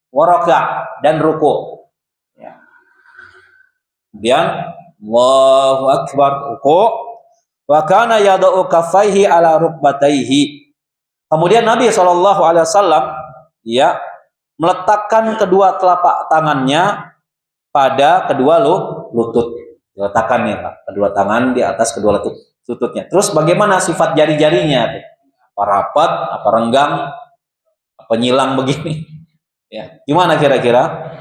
wa raka'a, dan ruku. Ya. Kemudian Allahu akbar, ruku, wa kana yada'u kaffaihi ala rukbataihi. Kemudian Nabi SAW ya meletakkan kedua telapak tangannya pada kedua lutut. Diletakkan ya Pak, kedua tangan di atas kedua lututnya. Terus bagaimana sifat jari-jarinya? Apa rapat, apa renggang, apa nyilang begini? Ya, gimana kira-kira?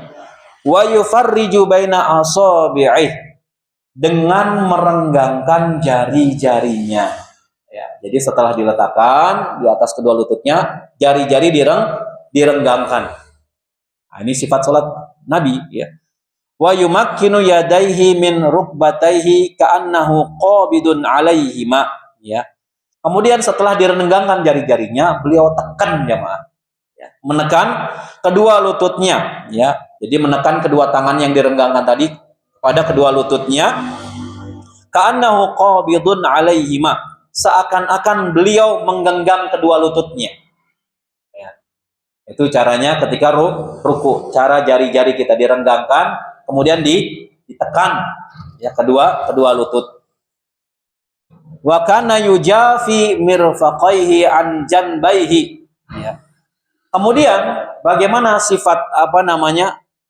Wa yufarriju baina asabi'ih, dengan merenggangkan jari-jarinya. Ya, jadi setelah diletakkan di atas kedua lututnya, jari-jari direnggangkan. Nah, ini sifat salat Nabi ya. Wa yumakkinu yadaihi min rukbataihi ka'annahu qabidun 'alaihima, ya. Kemudian setelah direnggangkan jari-jarinya, beliau tekan jemaah. Ya, menekan kedua lututnya, ya. Jadi menekan kedua tangan yang direnggangkan tadi pada kedua lututnya, ka'annahu qabidun 'alaihima, seakan-akan beliau menggenggam kedua lututnya. Itu caranya ketika ruku, cara jari-jari kita direnggangkan, kemudian ditekan ya kedua lutut. Wa kana yujafi mirfaqaihi an janbaihi. Ya. Kemudian bagaimana sifat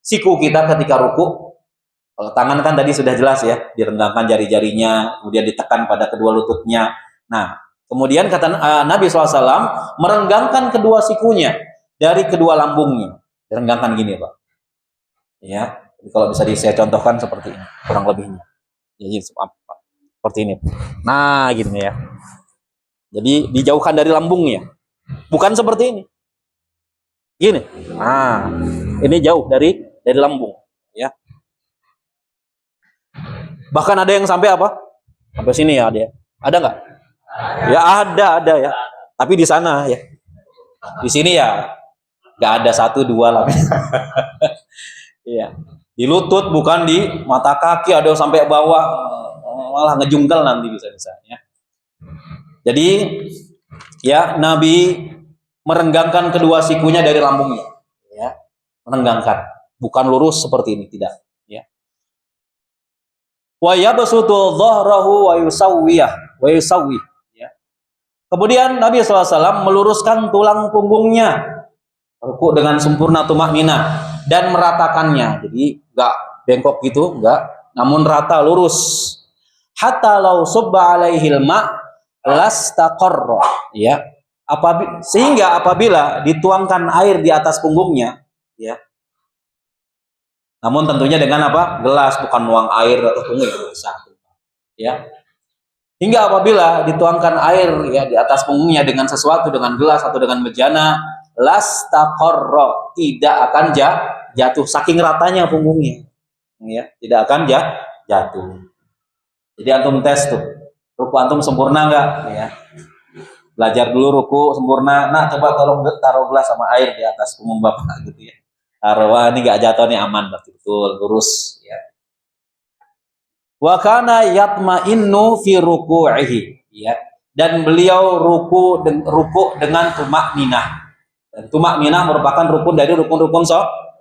siku kita ketika ruku? Kalau tangan kan tadi sudah jelas ya, direnggangkan jari-jarinya, kemudian ditekan pada kedua lututnya. Nah, kemudian kata Nabi SAW merenggangkan kedua sikunya dari kedua lambungnya, direnggangkan gini Pak. Ya, jadi kalau bisa saya contohkan seperti ini, kurang lebihnya. Jadi seperti ini. Nah, gini ya. Jadi dijauhkan dari lambungnya, bukan seperti ini. Gini. Nah, ini jauh dari lambung. Ya. Bahkan ada yang sampai apa? Sampai sini ya ada. Ada nggak? Ya ada ya. Tapi di sana ya. Di sini ya. Gak ada 1, 2 lah. Iya. Di lutut, bukan di mata kaki, ada sampai bawah, malah ngejungkel nanti bisa-bisa ya. Jadi ya Nabi merenggangkan kedua sikunya dari lambungnya, ya. Merenggangkan, bukan lurus seperti ini, tidak, ya. Wa yabsutu dhahrahu wa yusawwi, ya. Kemudian Nabi SAW meluruskan tulang punggungnya, ruku dengan sempurna tumaknina, dan meratakannya. Jadi enggak bengkok gitu, enggak, namun rata lurus. Hatta law subba alaihil ma lastaqarra, ya. Sehingga apabila dituangkan air di atas punggungnya, ya. Namun tentunya dengan apa? Gelas, bukan nuang air atau punggung, ya. Hingga apabila dituangkan air ya di atas punggungnya dengan sesuatu, dengan gelas atau dengan bejana, lastaqarra, tidak akan jatuh, saking ratanya punggungnya, ya, tidak akan jatuh. Jadi antum tes tuh, ruku antum sempurna enggak, ya. Belajar dulu ruku sempurna. Nah, coba tolong taruh gelas sama air di atas punggung Bapak gitu ya. Taruh, ini enggak jatuh nih, aman, betul, lurus ya. Wa kana yatma'innu fi ruku'ihi, ya. dan beliau ruku dengan tumak ninah. Dan tumak ninah merupakan rukun dari rukun-rukun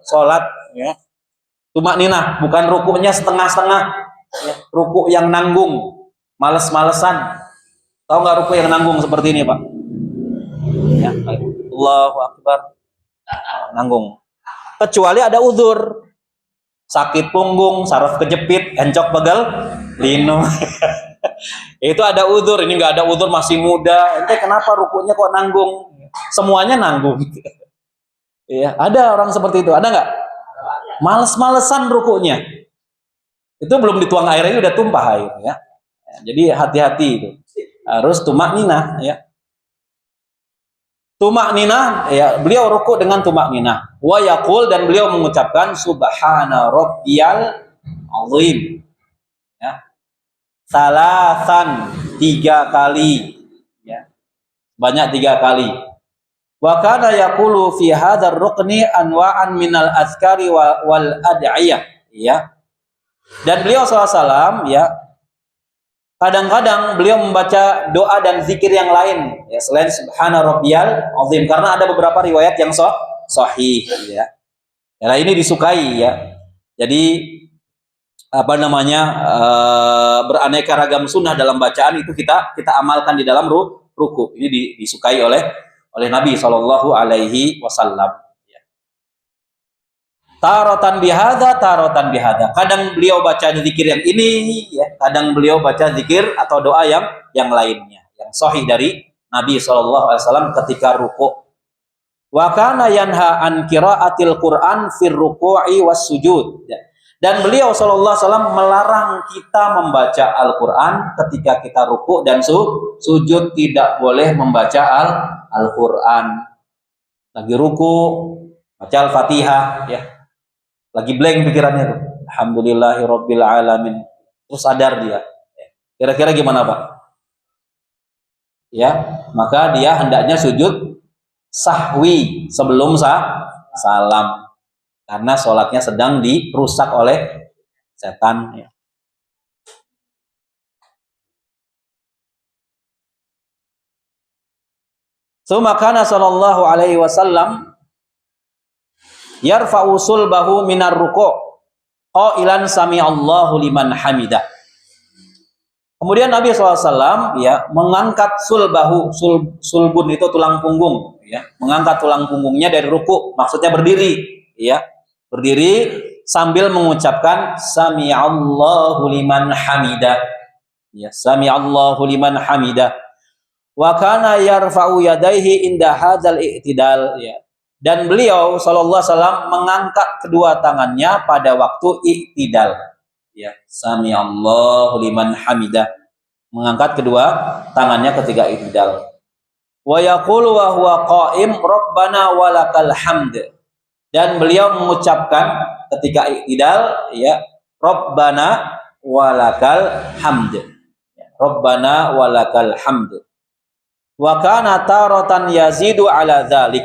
sholat. Ya. Tumak ninah bukan rukuknya setengah-setengah, ya. Ruku yang nanggung, males-malesan. Tahu nggak ruku yang nanggung seperti ini, Pak? Ya, Allahu Akbar, nanggung. Kecuali ada uzur, sakit punggung, saraf kejepit, encok pegel, linu. Itu ada uzur. Ini nggak ada uzur, masih muda. Ente kenapa rukunya kok nanggung? Semuanya nanggung. Ya, ada orang seperti itu. Ada nggak? Males-malesan rukunya. Itu belum dituang airnya udah tumpah air. Ya. Jadi hati-hati itu. Harus tumak ninah. Ya. Tumak ninah. Ya, beliau ruku dengan tumak ninah. Wa yaqul, dan beliau mengucapkan subhana rabbiyal azim. Ya. Salasan, 3 kali. Ya. Banyak 3 kali. Wa kana yaqulu fi hadzal rukni anwa'an minal azkari wal ad'iyah, ya. Dan beliau SAW, ya, kadang-kadang beliau membaca doa dan zikir yang lain, ya, selain subhana rabbiyal azim, karena ada beberapa riwayat yang sahih, ya. Nah, ini disukai, ya. Jadi apa namanya, beraneka ragam sunnah dalam bacaan itu kita amalkan di dalam ruku. Ini disukai oleh Nabi Shallallahu Alaihi Wasallam. Tarotan bihada, tarotan bihada. Kadang beliau baca zikir yang ini, ya. Kadang beliau baca zikir atau doa yang lainnya, yang sahih dari Nabi Shallallahu Alaihi Wasallam ketika ruku. Wa kana yanha an qiraatil Quran fir ruku'i was sujud. Dan beliau Shallallahu Alaihi Wasallam melarang kita membaca Al-Quran ketika kita ruku dan sujud. Tidak boleh membaca Al-Quran. Lagi ruku baca Al-Fatihah, ya. Lagi blank pikirannya tuh. Alhamdulillahirabbil alamin. Terus sadar dia. Kira-kira gimana, Pak? Ya, maka dia hendaknya sujud sahwi sebelum salam. Karena sholatnya sedang dirusak oleh setan. Ya. Makana sallallahu alaihi wasallam yarfa'u sulbahu minar ruku' qailan sami'allahu liman hamidah. Kemudian Nabi SAW, ya, mengangkat sulbahu, sulbun itu tulang punggung, ya, mengangkat tulang punggungnya dari ruku, maksudnya berdiri, ya, berdiri sambil mengucapkan sami'allahu liman hamidah, ya, sami'allahu liman hamidah. Wa kana yarfa'u yadayhi inda hadzal i'tidal, ya. Dan beliau sallallahu alaihi wasallam mengangkat kedua tangannya pada waktu i'tidal, ya, sami'allahu liman hamidah, mengangkat kedua tangannya ketika i'tidal. Wa yaqulu wa huwa qa'im rabbana walakal hamd, dan beliau mengucapkan ketika i'tidal, ya, rabbana walakal hamd, rabbana walakal hamd. Wa kana taratan yazidu ala dzalik,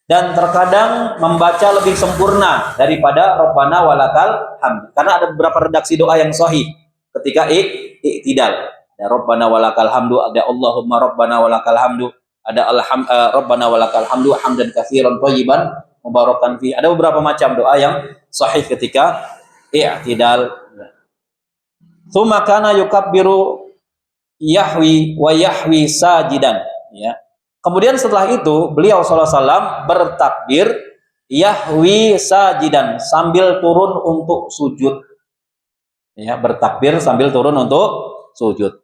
dan terkadang membaca lebih sempurna daripada Rabbana walakal hamd, karena ada beberapa redaksi doa yang sahih ketika i'tidal. Ada Rabbana walakal hamdu, ada Allahumma Rabbana walakal hamdu, ada Rabbana walakal hamdu hamdan katsiran thayyiban mubarakan fi. Ada beberapa macam doa yang sahih ketika i'tidal. Tsumma kana yukabbiru yahwi wa yahwi sajidan, ya. Kemudian setelah itu beliau SAW bertakbir yahwi sajidan, sambil turun untuk sujud, ya, bertakbir sambil turun untuk sujud.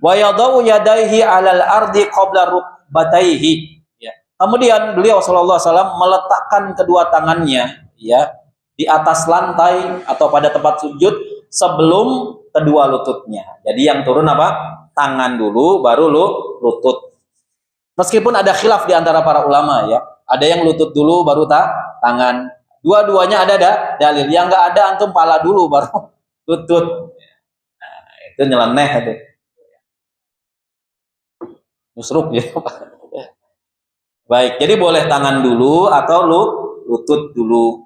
Wa yadau yadaihi 'alal ardi qabla rukbataihi, ya. Kemudian beliau SAW meletakkan kedua tangannya, ya, di atas lantai atau pada tempat sujud sebelum kedua lututnya. Jadi yang turun apa? Tangan dulu, baru lutut. Meskipun ada khilaf di antara para ulama, ya. Ada yang lutut dulu, baru tangan. Dua-duanya ada dalil. Yang nggak ada, antum pala dulu, baru lutut. Nah, itu nyeleneh itu. Musruk, ya. Baik, jadi boleh tangan dulu atau lutut dulu.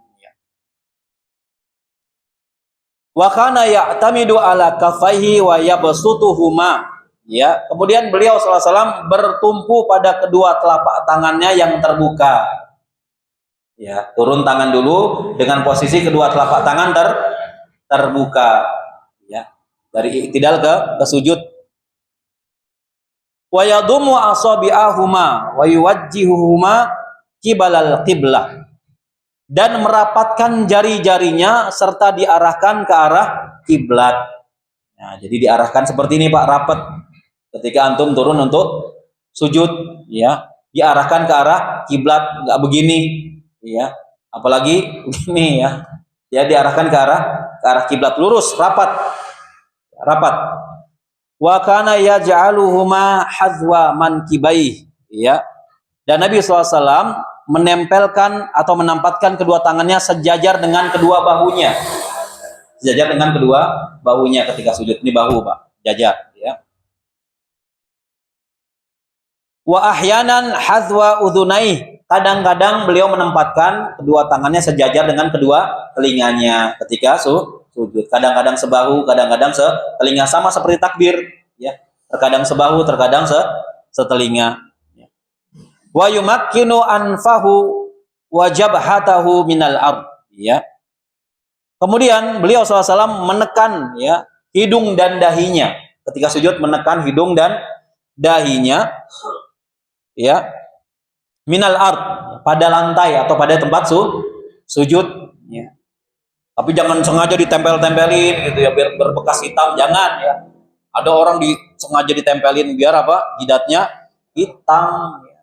Wa kana ya'tamidu ala kafaihi wa yabsutuhuma, Ya, kemudian beliau SAW bertumpu pada kedua telapak tangannya yang terbuka. Ya, turun tangan dulu dengan posisi kedua telapak tangan terbuka. Ya, dari i'tidal ke sujud. Wa yadumu asabi'ahuma wa yuwajjihuhuma qibalal qiblah. Dan merapatkan jari-jarinya serta diarahkan ke arah kiblat. Nah, jadi diarahkan seperti ini Pak, rapat. Ketika antum turun untuk sujud, ya, diarahkan ke arah kiblat, nggak begini, ya, apalagi begini, ya, ya diarahkan ke arah kiblat, lurus, rapat, rapat. Wa kana yaj'aluhuma hazwa mankibai, ya, dan Nabi SAW menempelkan atau menempatkan kedua tangannya sejajar dengan kedua bahunya, sejajar dengan kedua bahunya ketika sujud. Ini bahu Pak, jajar, ya. Wa ahyanan hazwa udhunai, kadang-kadang beliau menempatkan kedua tangannya sejajar dengan kedua telinganya ketika sujud. Kadang-kadang sebahu, kadang-kadang setelinga, sama seperti takbir, ya. Terkadang sebahu, terkadang setelinga. Wa yumakkinu anfahu wa jabhatahu minal ard, ya. Kemudian beliau SAW menekan, ya, hidung dan dahinya ketika sujud, menekan hidung dan dahinya, ya, minal ard, pada lantai atau pada tempat sujud, ya. Tapi jangan sengaja ditempel-tempelin gitu ya biar berbekas hitam, jangan, ya. Ada orang sengaja ditempelin biar apa? Jidatnya hitam, ya.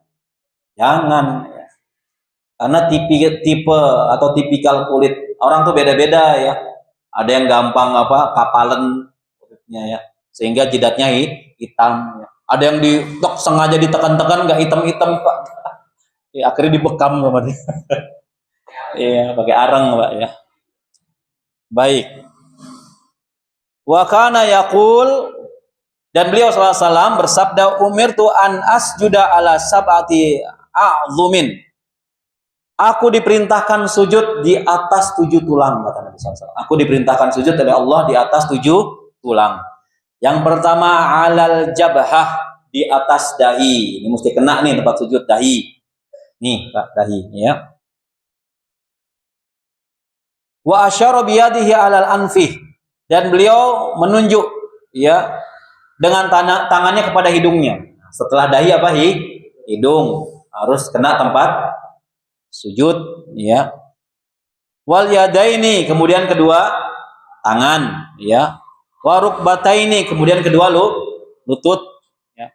Jangan, ya. Karena tipe atau tipikal kulit orang tuh beda-beda, ya. Ada yang gampang apa? Kapalan kulitnya, ya. Sehingga jidatnya hitam, ya. Ada yang sengaja ditekan-tekan nggak hitam-hitam Pak. Ya, akhirnya dibekam sama dia. Iya, pakai arang Pak, ya. Baik. Wa kana yaqul, dan beliau SAW bersabda, umirtu an asjuda ala sab'ati a'zumin. Aku diperintahkan sujud di atas 7 tulang, kata Nabi SAW. Aku diperintahkan sujud oleh Allah di atas 7 tulang. Yang pertama alal jabhah, di atas dahi. Ini mesti kena nih tempat sujud, dahi. Nih Pak, dahi, ya. Wa asyara biyadihi alal anfih, dan beliau menunjuk, ya, dengan tangannya kepada hidungnya. Setelah dahi apa? Hidung harus kena tempat sujud, ya. Wal yadaini, kemudian kedua tangan, ya. Wa rukbataini, kemudian kedua lutut, ya.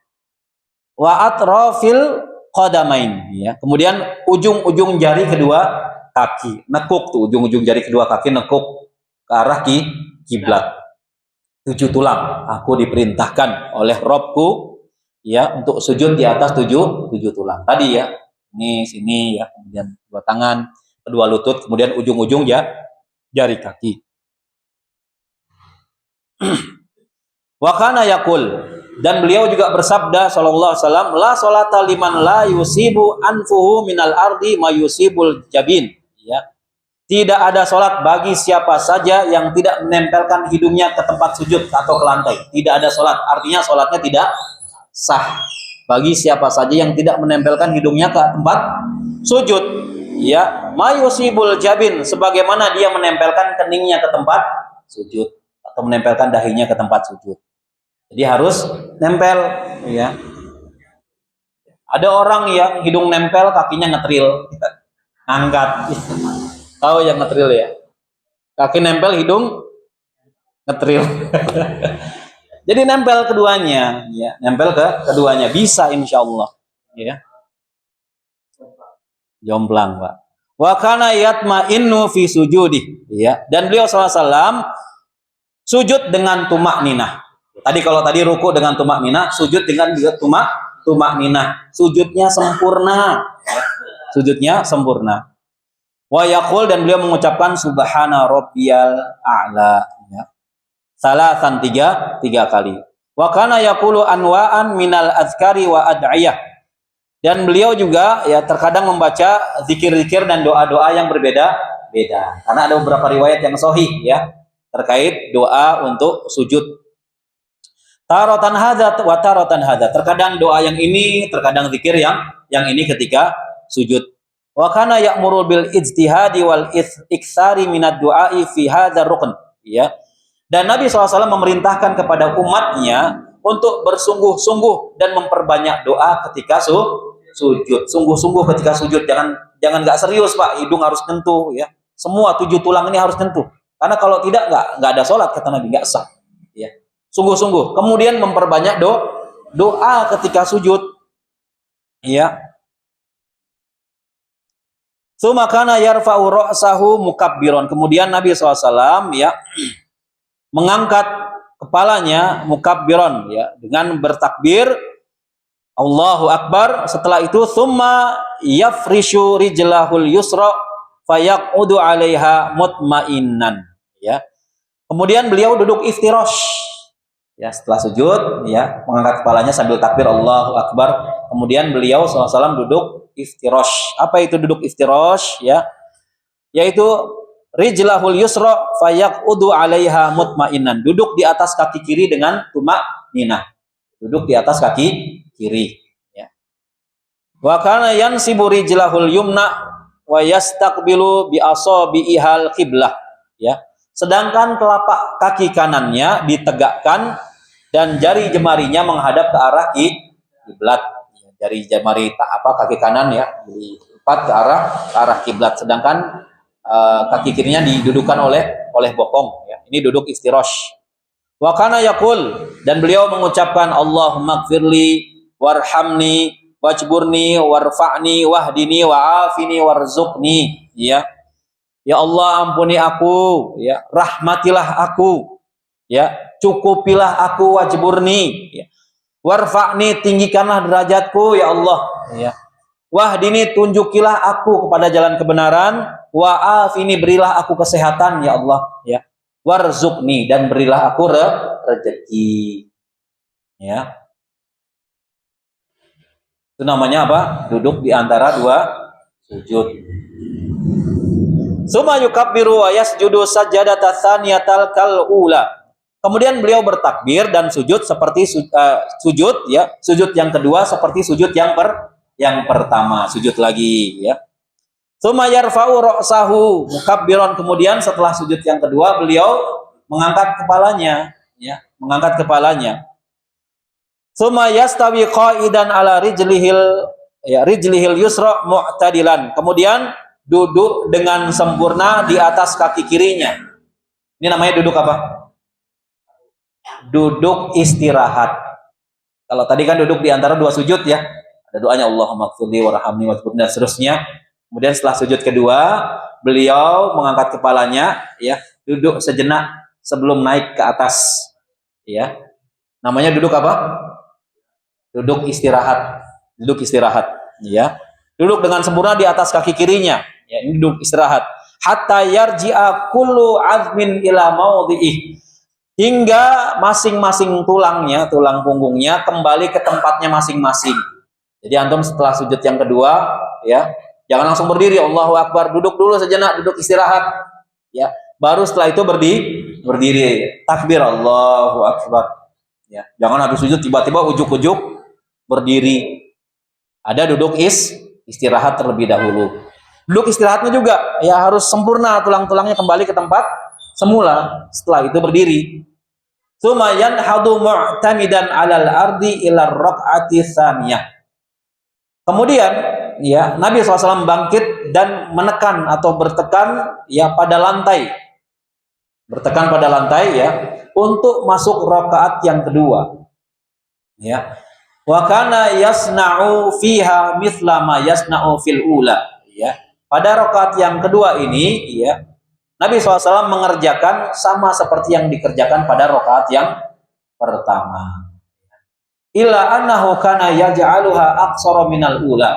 Wa atrafil qadamain, ya. Kemudian ujung-ujung jari kedua kaki, nekuk tuh ujung-ujung jari kedua kaki, nekuk ke arah kiblat. 7 tulang. Aku diperintahkan oleh Robku, ya, untuk sujud di atas 7 tulang. Tadi, ya, ini sini, ya, kemudian kedua tangan, kedua lutut, kemudian ujung-ujung ya jari kaki. Wa kana yaqul, dan beliau juga bersabda sallallahu alaihi wasallam, la sholata liman la yusibu anfuhu minal ardi ma yusibul jabin, ya. Tidak ada sholat bagi siapa saja yang tidak menempelkan hidungnya ke tempat sujud atau ke lantai. Tidak ada sholat, artinya sholatnya tidak sah bagi siapa saja yang tidak menempelkan hidungnya ke tempat sujud, ya. Mayusibul jabin, sebagaimana dia menempelkan keningnya ke tempat sujud atau menempelkan dahinya ke tempat sujud. Jadi harus nempel, ya. Ada orang yang hidung nempel, kakinya ngetril, angkat. Tahu yang ngetril, ya? Kaki nempel, hidung ngetril. Jadi nempel keduanya, ya. Nempel ke keduanya, bisa insya Allah, ya. Jomplang Pak. Wa kana yatma'innu fi sujudi, ya. Dan beliau SAW sujud dengan tumak ninah. Tadi kalau tadi ruku dengan tumak ninah, sujud dengan tumak ninah. Sujudnya sempurna, ya. Sujudnya sempurna. Wa yaqul, dan beliau mengucapkan subhana rabbiyal a'la, ya. Salasan, tiga kali. Wa kana yaqulu anwa'an minal azkari wa ad'iyah, dan beliau juga, ya, terkadang membaca zikir-zikir dan doa-doa yang berbeda-beda. Karena ada beberapa riwayat yang sahih, ya, terkait doa untuk sujud. Taratan hadza wa taratan hadza. Terkadang doa yang ini, terkadang zikir yang ini ketika sujud. Wa kana ya'muru bil ijtihadi wal iktsari minad du'ai fi hadzal rukn, ya. Dan Nabi SAW memerintahkan kepada umatnya untuk bersungguh-sungguh dan memperbanyak doa ketika sujud. Sungguh-sungguh ketika sujud, jangan nggak serius, Pak. Hidung harus tentu, ya. Semua 7 tulang ini harus tentu. Karena kalau tidak nggak ada sholat, kata Nabi, nggak sah. Ya. Sungguh-sungguh. Kemudian memperbanyak doa ketika sujud. Ya. Sumakana yarfa'u ra'sahu mukabbiron. Kemudian Nabi SAW ya mengangkat kepalanya mukabbiron, ya, dengan bertakbir Allahu Akbar. Setelah itu summa yafrishu rijlahul yusra fayaqudu 'alaiha mutmainnan, ya. Kemudian beliau duduk iftirash. Ya, setelah sujud, ya, mengangkat kepalanya sambil takbir Allahu Akbar. Kemudian beliau SAW duduk iftirash. Apa itu duduk iftirash? Ya, yaitu rijlahul yusra fayaqudu 'alaiha mutmainnan. Duduk di atas kaki kiri dengan tumakninah. Duduk di atas kaki kiri. Ya. Wa kana yansibu rijlahul yumna wa yastaqbilu bi asabi'ihal qiblah. Ya. Sedangkan telapak kaki kanannya ditegakkan dan jari jemarinya menghadap ke arah kiblat. Jari jemari kaki kanan, ya, dilipat ke arah kiblat. Sedangkan kaki kirinya didudukkan oleh bokong. Ya. Ini duduk istirash. Wa kana yaqul, dan beliau mengucapkan Allahumma gfirli warhamni wajburni warfa'ni wahdini wa'afini warzuqni, ya. Ya Allah, ampuni aku, ya, rahmatilah aku, ya, cukupilah aku, wajburni, ya, warfa'ni, tinggikanlah derajatku, ya Allah, ya, wahdini, tunjukilah aku kepada jalan kebenaran, wa'afini, berilah aku kesehatan, ya Allah, ya, warzuqni, dan berilah aku rezeki, ya. Itu namanya apa? Duduk di antara dua sujud. Suma yukabbiru wa yasjudu sajadata tsaniyatal kal ula. Kemudian beliau bertakbir dan sujud seperti sujud, ya, sujud yang kedua seperti sujud yang pertama, sujud lagi, ya. Suma yarfa'u ra'sahu mukabbiran. Kemudian setelah sujud yang kedua beliau mengangkat kepalanya, ya, mengangkat kepalanya. Suma yastawi qa'idan ala rijlihil yusra mu'tadilan. Kemudian duduk dengan sempurna di atas kaki kirinya. Ini namanya duduk apa? Duduk istirahat. Kalau tadi kan duduk di antara dua sujud, ya. Ada doanya Allahumma ighfirli warhamni wajburni dan seterusnya. Kemudian setelah sujud kedua, beliau mengangkat kepalanya, ya, duduk sejenak sebelum naik ke atas, ya. Namanya duduk apa? Duduk istirahat. Duduk istirahat, ya. Duduk dengan sempurna di atas kaki kirinya. Ya, ini duduk istirahat. Hatta yarji'a kullu azmin ila maudhi'ih. Hingga masing-masing tulangnya, tulang punggungnya kembali ke tempatnya masing-masing. Jadi antum setelah sujud yang kedua, ya, jangan langsung berdiri Allahu Akbar, duduk dulu sejenak, duduk istirahat, ya. Baru setelah itu berdiri, takbir Allahu Akbar. Ya, jangan habis sujud tiba-tiba ujuk-ujuk berdiri. Ada duduk istirahat terlebih dahulu. Duduk istirahatnya juga, ya, harus sempurna, tulang-tulangnya kembali ke tempat semula. Setelah itu berdiri. Tsumma yanhadu mu'tamidan 'alal ardi ila raq'ati tsaniyah. Kemudian, ya, Nabi SAW bangkit dan menekan atau bertekan, ya, pada lantai. Bertekan pada lantai, ya, untuk masuk rakaat yang kedua. Ya. Wa kana yasna'u fiha mithla ma yasna'u fil ula, ya. Pada rakaat yang kedua ini, ya, Nabi SAW mengerjakan sama seperti yang dikerjakan pada rakaat yang pertama. Illa annahu kana yaj'aluha aqsara minal ula.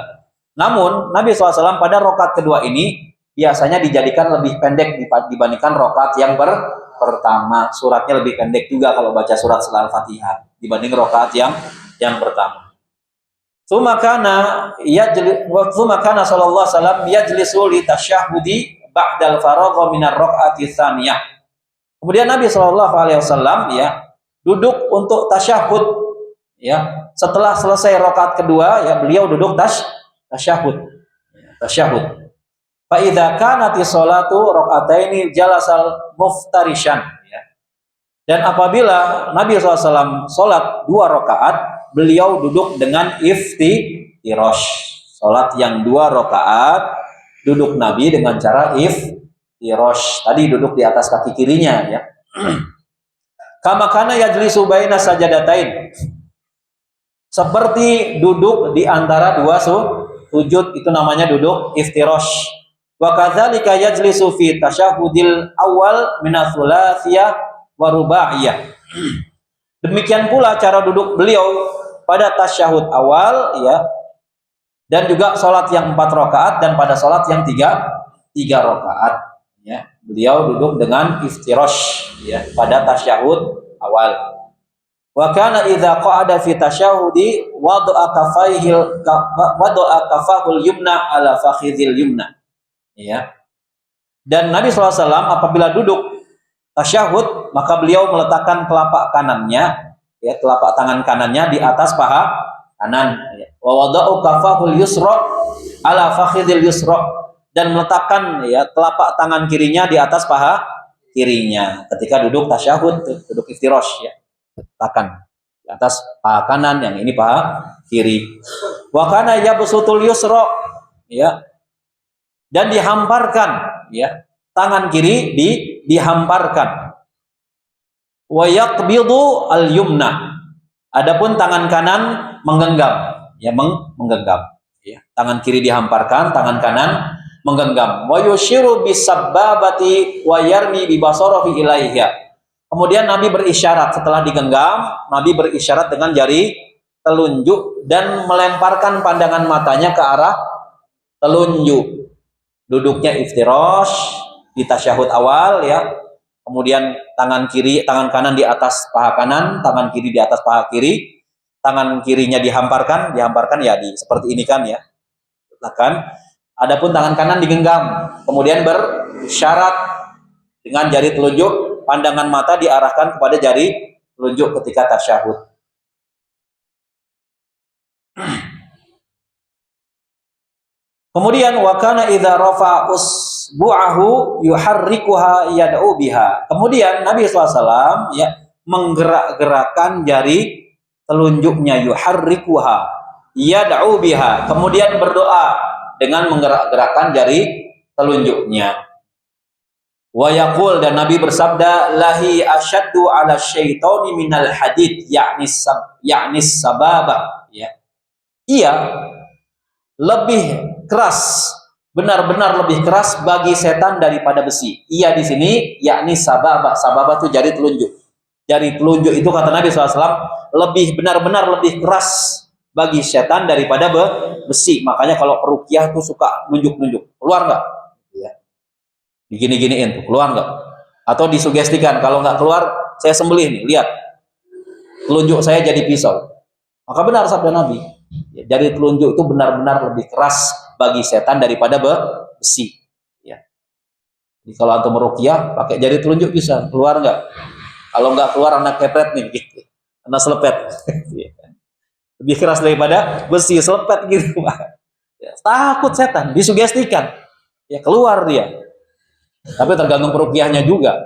Namun Nabi SAW pada rakaat kedua ini biasanya dijadikan lebih pendek dibandingkan rakaat yang pertama. Suratnya lebih pendek juga kalau baca surat setelah Al-Fatihah dibanding rakaat yang pertama. Sumakana sallallahu alaihi wasallam yajlisu li tasyahhudi ba'dal faragha minar raq'ati tsaniyah. Kemudian Nabi sallallahu alaihi wasallam, ya, duduk untuk tasyahud, ya. Setelah selesai rakaat kedua, ya, beliau duduk tasyahud. Fa idza kanati sholatu raka'ataini jalasal muftarishan, ya. Dan apabila Nabi SAW sholat 2 rakaat, beliau duduk dengan iftirash. Sholat yang 2 rakaat, duduk Nabi dengan cara iftirash. Tadi duduk di atas kaki kirinya, ya. Kama kana yajlisu baina sajadatain. Seperti duduk di antara 2 sujud, itu namanya duduk iftirash. Wa kadzalika yajlisu fi tasyahudil awal min ats-tsulatsiyah wa rubaiyah. Demikian pula cara duduk beliau pada tasyahud awal, ya, dan juga salat yang 4 rakaat dan pada salat yang 3 rakaat, ya. Beliau duduk dengan iftirash, ya, pada tasyahud awal. Wa kana idza qa'ada fi tasyahudi wada'a kafahul yumna ala fakhidhil yumna, ya. Dan Nabi SAW apabila duduk tasyahud, maka beliau meletakkan telapak kanannya, ya, telapak tangan kanannya di atas paha kanan, ya. Wa wada'u kafahul yusra ala fakhidhil yusra, dan meletakkan, ya, telapak tangan kirinya di atas paha kirinya ketika duduk tasyahud, duduk iftirash, ya. Letakkan di atas paha kanan, yang ini paha kiri. Wa kana yabsutul yusra, ya, dan dihamparkan, ya, tangan kiri dihamparkan. Wa yaqbidu al-yumna, adapun tangan kanan menggenggam, ya, menggenggam, ya. Tangan kiri dihamparkan, tangan kanan menggenggam. Wa yushiru bisabbabati wa yarmi bi basarihi ilaiha. Kemudian Nabi berisyarat, setelah digenggam, Nabi berisyarat dengan jari telunjuk dan melemparkan pandangan matanya ke arah telunjuk. Duduknya iftirash di tasyahud awal, ya. Kemudian tangan kanan di atas paha kanan, tangan kiri di atas paha kiri, tangan kirinya dihamparkan, ya, seperti ini kan, ya. Letakkan. Adapun tangan kanan digenggam, kemudian bersyarat dengan jari telunjuk, pandangan mata diarahkan kepada jari telunjuk ketika tasyahud. Kemudian wa kana idza rafa'a usbu'ahu yuharrikuha yad'u biha. Kemudian Nabi SAW, ya, menggerak-gerakkan jari telunjuknya, yuharrikuha yad'u biha, kemudian berdoa dengan menggerak-gerakkan jari telunjuknya. Wa yaqul, dan Nabi bersabda, lahi asyaddu ala syaitani minal hadid, yakni sababa, ya. Ia lebih keras, benar-benar lebih keras bagi setan daripada besi. Ia di sini yakni sababa. Sababa itu jari telunjuk. Jari telunjuk itu kata Nabi SAW lebih benar-benar lebih keras bagi setan daripada besi. Makanya kalau peruqyah tuh suka nunjuk-nunjuk. Keluar nggak? Ya. Digini-giniin tuh, keluar nggak? Atau disugestikan, kalau nggak keluar saya sembelih nih, lihat telunjuk saya jadi pisau. Maka benar sabda Nabi, ya, jari telunjuk itu benar-benar lebih keras bagi setan daripada besi, ya. Jadi kalau antum meruqyah pakai jari telunjuk bisa, keluar nggak? Kalau nggak keluar anak kepret nih, gitu. Anak selepet. Lebih keras daripada besi, selepet gitu. Ya, takut setan, disugestikan, ya, keluar dia. Tapi tergantung peruqyahnya juga.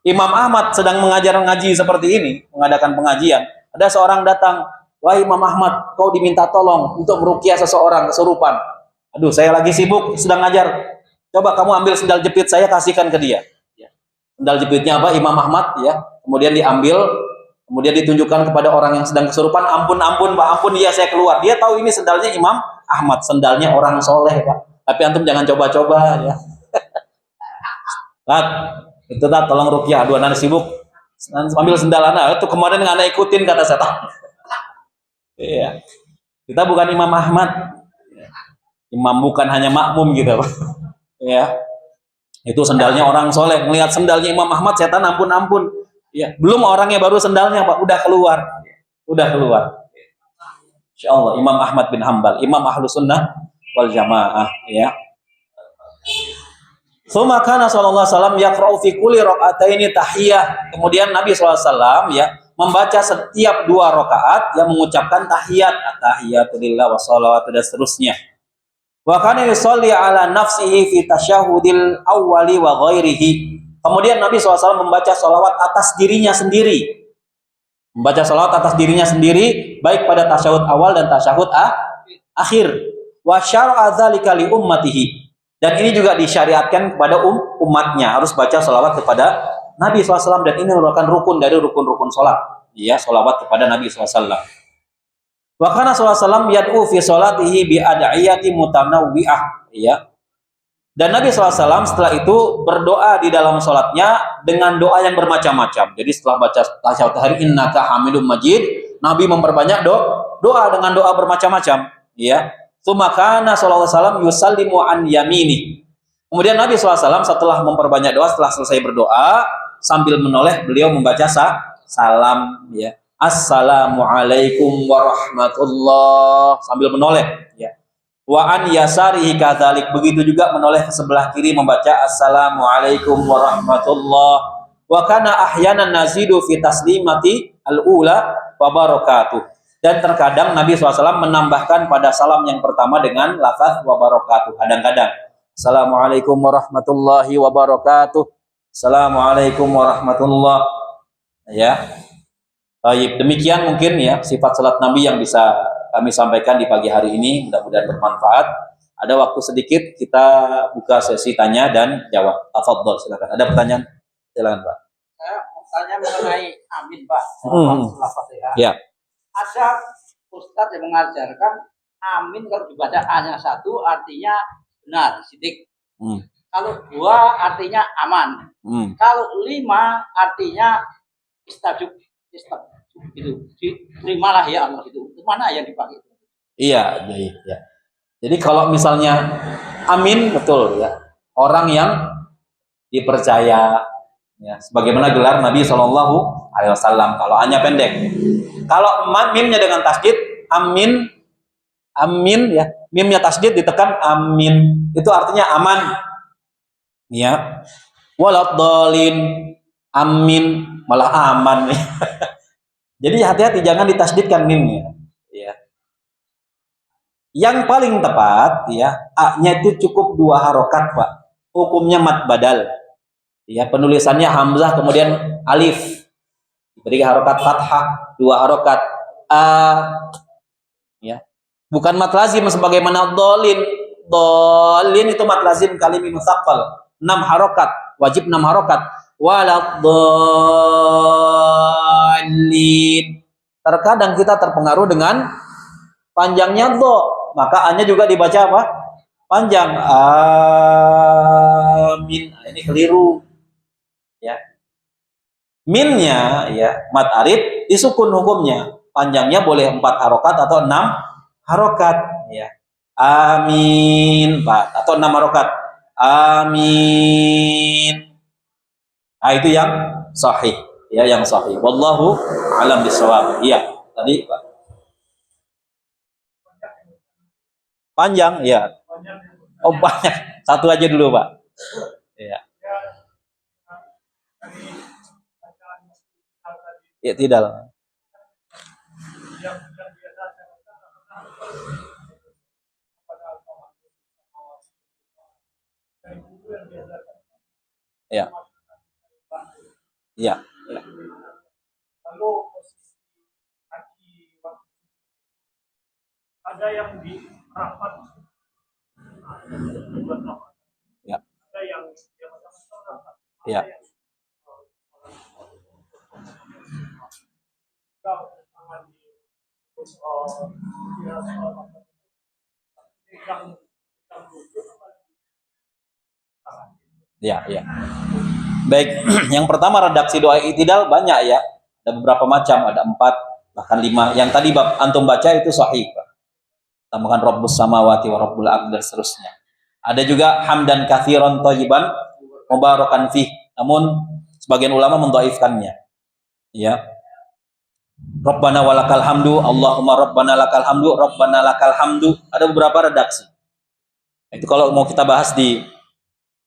Imam Ahmad sedang mengajar ngaji seperti ini, mengadakan pengajian. Ada seorang datang, wahai Imam Ahmad, kau diminta tolong untuk meruqyah seseorang kesurupan. Aduh, saya lagi sibuk, sedang ngajar. Coba kamu ambil sendal jepit saya, kasihkan ke dia. Sendal jepitnya apa? Imam Ahmad, ya. Kemudian diambil, kemudian ditunjukkan kepada orang yang sedang kesurupan. Ampun, Pak, ampun, ya saya keluar. Dia tahu ini sendalnya Imam Ahmad, sendalnya orang soleh, Pak. Tapi antum jangan coba-coba, ya. Itu tak, tolong ruqyah, aduh anak sibuk, ambil sendal anak, itu kemarin anak ikutin kata setan. Iya. Kita bukan Imam Ahmad. Imam bukan hanya makmum gitu, Pak. Ya. Itu sendalnya orang soleh, melihat sendalnya Imam Ahmad, setan ampun. Ya, belum orangnya baru sendalnya, Pak, udah keluar. Insyaallah Imam Ahmad bin Hanbal, Imam Ahlus Sunnah wal Jamaah, ya. Tsumma kana sallallahu alaihi wasallam yaqra'u fi kulli rak'ataini tahiyah. Kemudian Nabi SAW, ya, membaca setiap 2 rakaat yang mengucapkan tahiyat, at-tahiyatulillah wassalawatu dan seterusnya. Wa kana yusolli ala nafsihi fi tasyahudil awwali wa ghairihi. Kemudian Nabi SAW membaca sholawat atas dirinya sendiri. Membaca sholawat atas dirinya sendiri, baik pada tasyahud awal dan tasyahud akhir. Wa syara'a dzalika li ummatihi. Dan ini juga disyariatkan kepada umatnya, harus baca sholawat kepada Nabi SAW, dan ini merupakan rukun dari rukun-rukun sholat. Ya, sholawat kepada Nabi SAW. Wa kana SAW yad'u fi sholatihi bi ad'iyati mutanawwi'ah. Ya. Dan Nabi SAW setelah itu berdoa di dalam sholatnya dengan doa yang bermacam-macam. Jadi setelah baca tasyahud hari innaka hamidum majid, Nabi memperbanyak doa dengan doa bermacam-macam. Ya. Tsumma kana sallallahu alaihi wasallam yusallimu an yamini. Kemudian Nabi SAW setelah memperbanyak doa, setelah selesai berdoa, sambil menoleh beliau membaca salam. Ya. Assalamualaikum warahmatullah, sambil menoleh. Ya. Wa an yasarihi kadzalik, begitu juga menoleh ke sebelah kiri membaca assalamualaikum warahmatullah. Wa kana ahyanan nazidu fi taslimati al-ula wa barakatuh. Dan terkadang Nabi SAW menambahkan pada salam yang pertama dengan lafaz wa barakatuh. Kadang-kadang assalamualaikum warahmatullahi wabarakatuh, assalamualaikum warahmatullah. Ya. Baik, demikian mungkin ya sifat salat Nabi yang bisa kami sampaikan di pagi hari ini, mudah-mudahan bermanfaat. Ada waktu sedikit, kita buka sesi tanya dan jawab. Tafadhol, silakan. Ada pertanyaan? Silakan, Pak. Saya mau tanya mengenai amin, Pak. Ya. Ada ustadz yang mengajarkan amin kalau dibaca A-nya 1 artinya benar, sidik. Kalau 2 artinya aman. Kalau 5 artinya istajub. Itu terimalah ya Allah, itu mana yang dipakai? Iya, ya. Jadi kalau misalnya amin, betul ya, orang yang dipercaya ya, sebagaimana gelar Nabi SAW. Kalau hanya pendek, kalau mimnya dengan tasdid amin ya, mimnya tasdid ditekan amin, itu artinya aman ya. Waladhdallin amin malah aman. Jadi hati-hati, jangan ditasdidkan mimnya. Ya. Yang paling tepat, ya, A-nya itu cukup 2 harokat, Pak. Hukumnya mad badal. Ya, penulisannya hamzah kemudian alif. Diberi harokat fathah, 2 harokat. A, ya. Bukan mad lazim sebagaimana dolin. Dolin itu mad lazim kalimi musaqqal. 6 harokat, wajib 6 harokat. Waladdallin. Terkadang kita terpengaruh dengan panjangnya do, maka A-nya juga dibaca apa? Panjang. Amin. Ini keliru. Ya. Minnya ya mad arif disukun hukumnya. Panjangnya boleh 4 harokat atau 6 harokat ya. Amin 4 atau 6 harokat. Amin. Nah, itu yang sahih, ya, yang sahih. Wallahu a'lam bishawab. Iya, tadi Pak. Panjang, ya. Oh, banyak. Satu aja dulu, Pak. Iya. Ya, tidak. Ya. Ya. Lalu posisi kaki ada yang di rapat, Ya. ada yang Ya. Ya, ya. Baik, yang pertama redaksi doa i'tidal banyak ya. Ada beberapa macam, ada 4 bahkan 5. Yang tadi antum baca itu sahih, Pak. Tambahkan Rabbus samawati wa Rabbul ardi dan seterusnya. Ada juga hamdan katsiran thayyiban mubarakan fih. Namun sebagian ulama mendhaifkannya. Ya. Rabbana walakal hamdu, Allahumma rabbana lakal hamdu, rabbana lakal hamdu. Ada beberapa redaksi. Itu kalau mau kita bahas di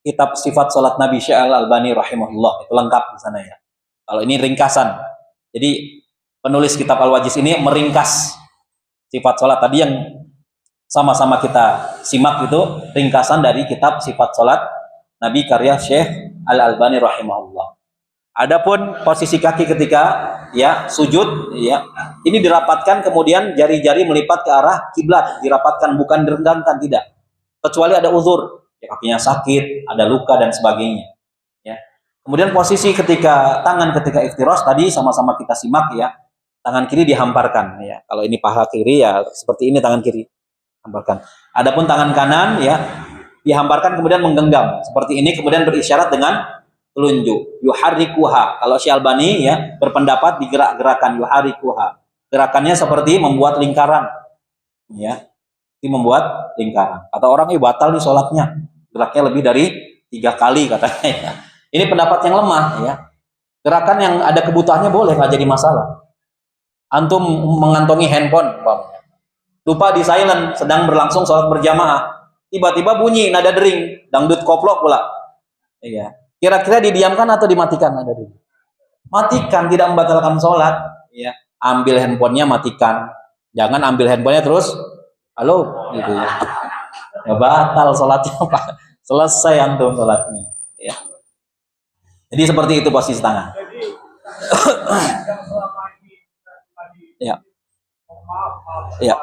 kitab sifat salat Nabi Syekh Al-Albani rahimahullah, itu lengkap di sana ya. Kalau ini ringkasan. Jadi penulis kitab Al-Wajiz ini meringkas sifat sholat tadi yang sama-sama kita simak itu ringkasan dari kitab sifat sholat Nabi karya Syekh Al-Albani rahimahullah. Adapun posisi kaki ketika ya sujud ya ini dirapatkan, kemudian jari-jari melipat ke arah kiblat, dirapatkan, bukan direnggangkan, tidak. Kecuali ada uzur, ya, kakinya sakit, ada luka dan sebagainya. Ya. Kemudian posisi ketika tangan ketika iftirosh tadi sama-sama kita simak ya, tangan kiri dihamparkan ya. Kalau ini paha kiri ya seperti ini tangan kiri hamparkan. Adapun tangan kanan ya dihamparkan kemudian menggenggam seperti ini, kemudian berisyarat dengan telunjuk. Yuharrikuha. Kalau Syalbani ya berpendapat digerak-gerakan yuharrikuha. Gerakannya seperti membuat lingkaran. Ya. Ini membuat lingkaran. Kata orang ini batal nih sholatnya. Geraknya lebih dari 3 kali katanya ya. Ini pendapat yang lemah ya. Gerakan yang ada kebutuhannya boleh, nggak jadi masalah. Antum mengantongi handphone, lupa di silent, sedang berlangsung sholat berjamaah. Tiba-tiba bunyi nada dering, dangdut koplok pula. Iya. Kira-kira didiamkan atau dimatikan nada dering? Matikan, tidak membatalkan sholat. Ya. Ambil handphonenya, matikan. Jangan ambil handphonenya terus, halo, gitu ya. Ya batal sholatnya, Pak. Selesai antum sholatnya. Ya. Jadi seperti itu posisi tangan. Jadi yang selama ini tadi Ya. maaf, Ya.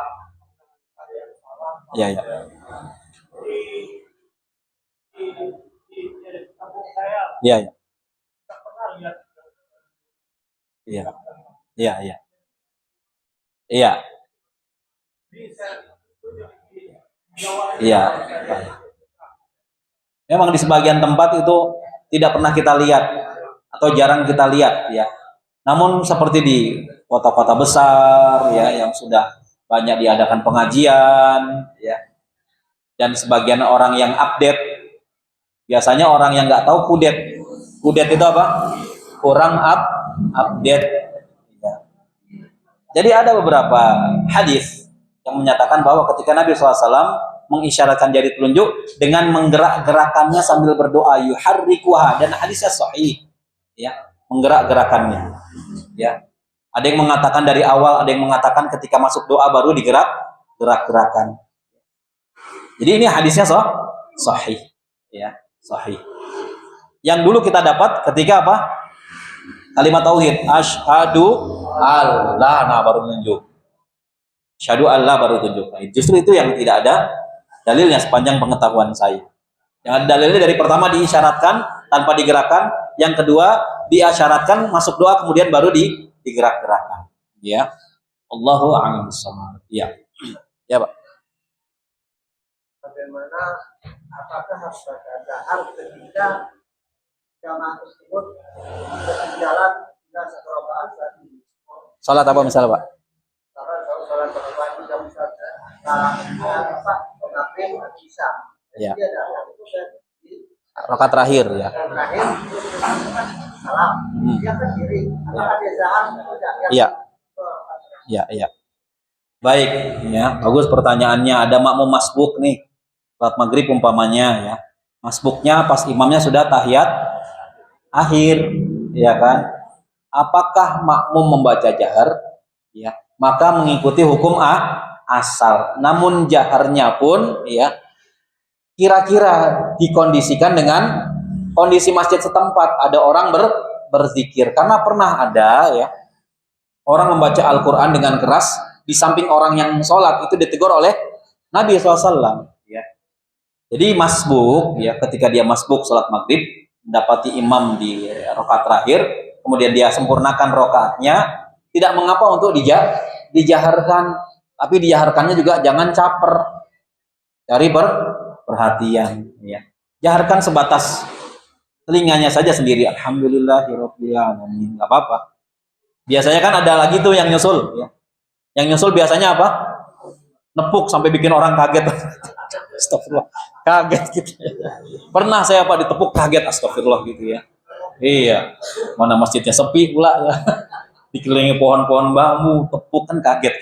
ada yang salah. Ya, ya. Di kampung saya Iya, iya. tak pernah lihat. Iya. Iya, iya. Iya. Jadi saya setuju di Jawa ini. Iya. Memang di sebagian tempat itu tidak pernah kita lihat atau jarang kita lihat ya. Namun seperti di kota-kota besar ya yang sudah banyak diadakan pengajian ya. Dan sebagian orang yang update, biasanya orang yang nggak tahu kudet. Kudet itu apa? Kurang update. Ya. Jadi ada beberapa hadis yang menyatakan bahwa ketika Nabi SAW mengisyaratkan jari telunjuk dengan menggerak-gerakannya sambil berdoa, yuharrikuha, dan hadisnya sahih, ya, menggerak-gerakannya. Ya. Ada yang mengatakan dari awal, ada yang mengatakan ketika masuk doa baru digerak-gerakan. Jadi ini hadisnya sahih, ya, sahih. Yang dulu kita dapat ketika apa? Kalimat tauhid, asyhadu alla, nah baru menunjuk. Asyhadu alla baru tunjuk. Nah, justru itu yang tidak ada dalilnya sepanjang pengetahuan saya. Yang ada dalilnya dari pertama diisyaratkan tanpa digerakkan, yang kedua diisyaratkan masuk doa kemudian baru digerak-gerakkan. Ya. Allahu a'lam bishawab. Ya. Ya, Pak. Bagaimana apakah harus baca dahar ketika jamaah tersebut berjalan hingga satu rakaat tadi? Salat apa misalnya, Pak? Karena kalau sholat berjamaah juga misalnya maghrib bisa. Ya. Dia dahar itu di Rakaat terakhir ya. terakhir salam. Dia ke kiri. Apakah dia dahar atau tidak? Iya. Ya, ya. Baik, ya. Bagus pertanyaannya. Ada makmum masbuk nih. Salat maghrib umpamanya ya. Masbuknya pas imamnya sudah tahiyat akhir, ya kan? Apakah makmum membaca jahar? Ya, maka mengikuti hukum asal. Namun jaharnya pun ya kira-kira dikondisikan dengan kondisi masjid setempat. Ada orang berzikir. Karena pernah ada ya orang membaca Al-Quran dengan keras di samping orang yang sholat, itu ditegur oleh Nabi SAW. Ya. Jadi masbuk, ya, ketika dia masbuk sholat maghrib, mendapati imam di rakaat terakhir, kemudian dia sempurnakan rakaatnya, tidak mengapa untuk dijaharkan, tapi dijaharkannya juga jangan caper, cari perhatian. Ya. Jaharkan sebatas telinganya saja sendiri, alhamdulillahirabbil alamin, nggak apa-apa. Biasanya kan ada lagi tuh yang nyusul, ya. Yang nyusul biasanya apa? Nepuk sampai bikin orang kaget. Astagfirullah, kaget gitu. Pernah saya Pak ditepuk kaget, astagfirullah gitu ya. Iya, mana masjidnya sepi pula ya. Dikelilingi pohon-pohon bambu, tepuk kan kaget.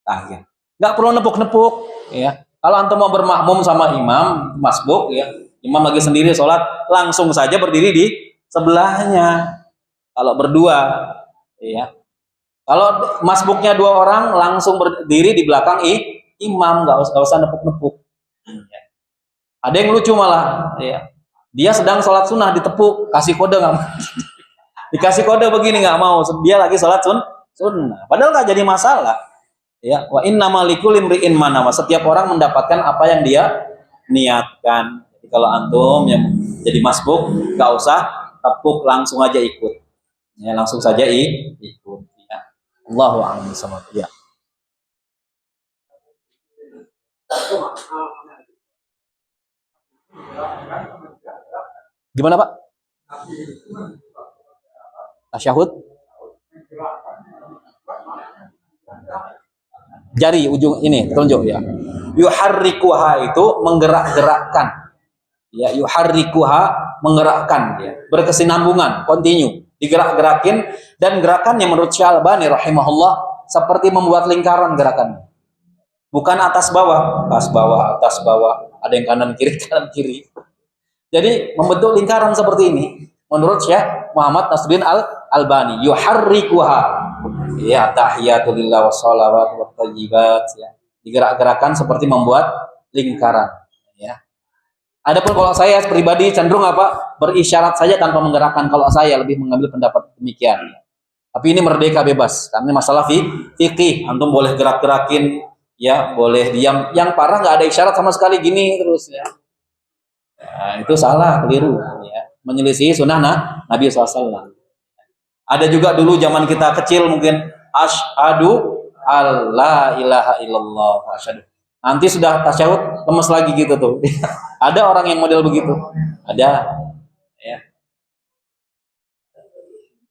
Kaget. Nggak perlu nepuk-nepuk, ya. Kalau antum mau bermakmum sama imam masbuk, ya, imam lagi sendiri sholat, langsung saja berdiri di sebelahnya. Kalau berdua, Ya. Kalau masbuknya 2 orang langsung berdiri di belakang imam, nggak usah nepuk-nepuk. Ya. Ada yang lucu malah, ya. Dia sedang sholat sunnah ditepuk, kasih kode nggak mau. Dikasih kode begini nggak mau, dia lagi sholat sunnah. Padahal nggak jadi masalah. Ya, wa innamal likulli imri'in ma nawa. Setiap orang mendapatkan apa yang dia niatkan. Jadi kalau antum yang jadi masbuk, nggak usah tepuk, langsung aja ikut. Ya, langsung saja ikut. Ya. Allahu a'lam bishawab. Ya. Gimana Pak? Tasyahud? Jari ujung ini telunjuk ya. Yuharrikuha itu menggerak-gerakkan. Ya, yuharrikuha menggerakkan ya. Berkesinambungan, continue, digerak-gerakin, dan gerakannya menurut Syalbani rahimahullah seperti membuat lingkaran gerakannya. Bukan atas bawah, atas bawah, atas bawah, ada yang kanan kiri kanan kiri. Jadi membentuk lingkaran seperti ini menurut Syekh Muhammad Nasruddin Al-Albani. Yuharrikuha, ya, tahiyatulillah wassalawatu wattayyibat, ya. Digerak-gerakan seperti membuat lingkaran, ya. Adapun kalau saya pribadi cenderung apa? Berisyarat saja tanpa menggerakkan. Kalau saya lebih mengambil pendapat demikian. Tapi ini merdeka bebas, karena masalah fikih. Antum boleh gerak-gerakin, ya, boleh diam. Yang parah nggak ada isyarat sama sekali gini terus, ya. Nah, itu salah, keliru, ya. Menyelisih sunnah Nabi SAW. Ada juga dulu zaman kita kecil mungkin asyhadu alla ilaha illallah, asyhadu. Nanti sudah tasyahud lemes lagi gitu tuh. Ada orang yang model begitu. Ada, ya.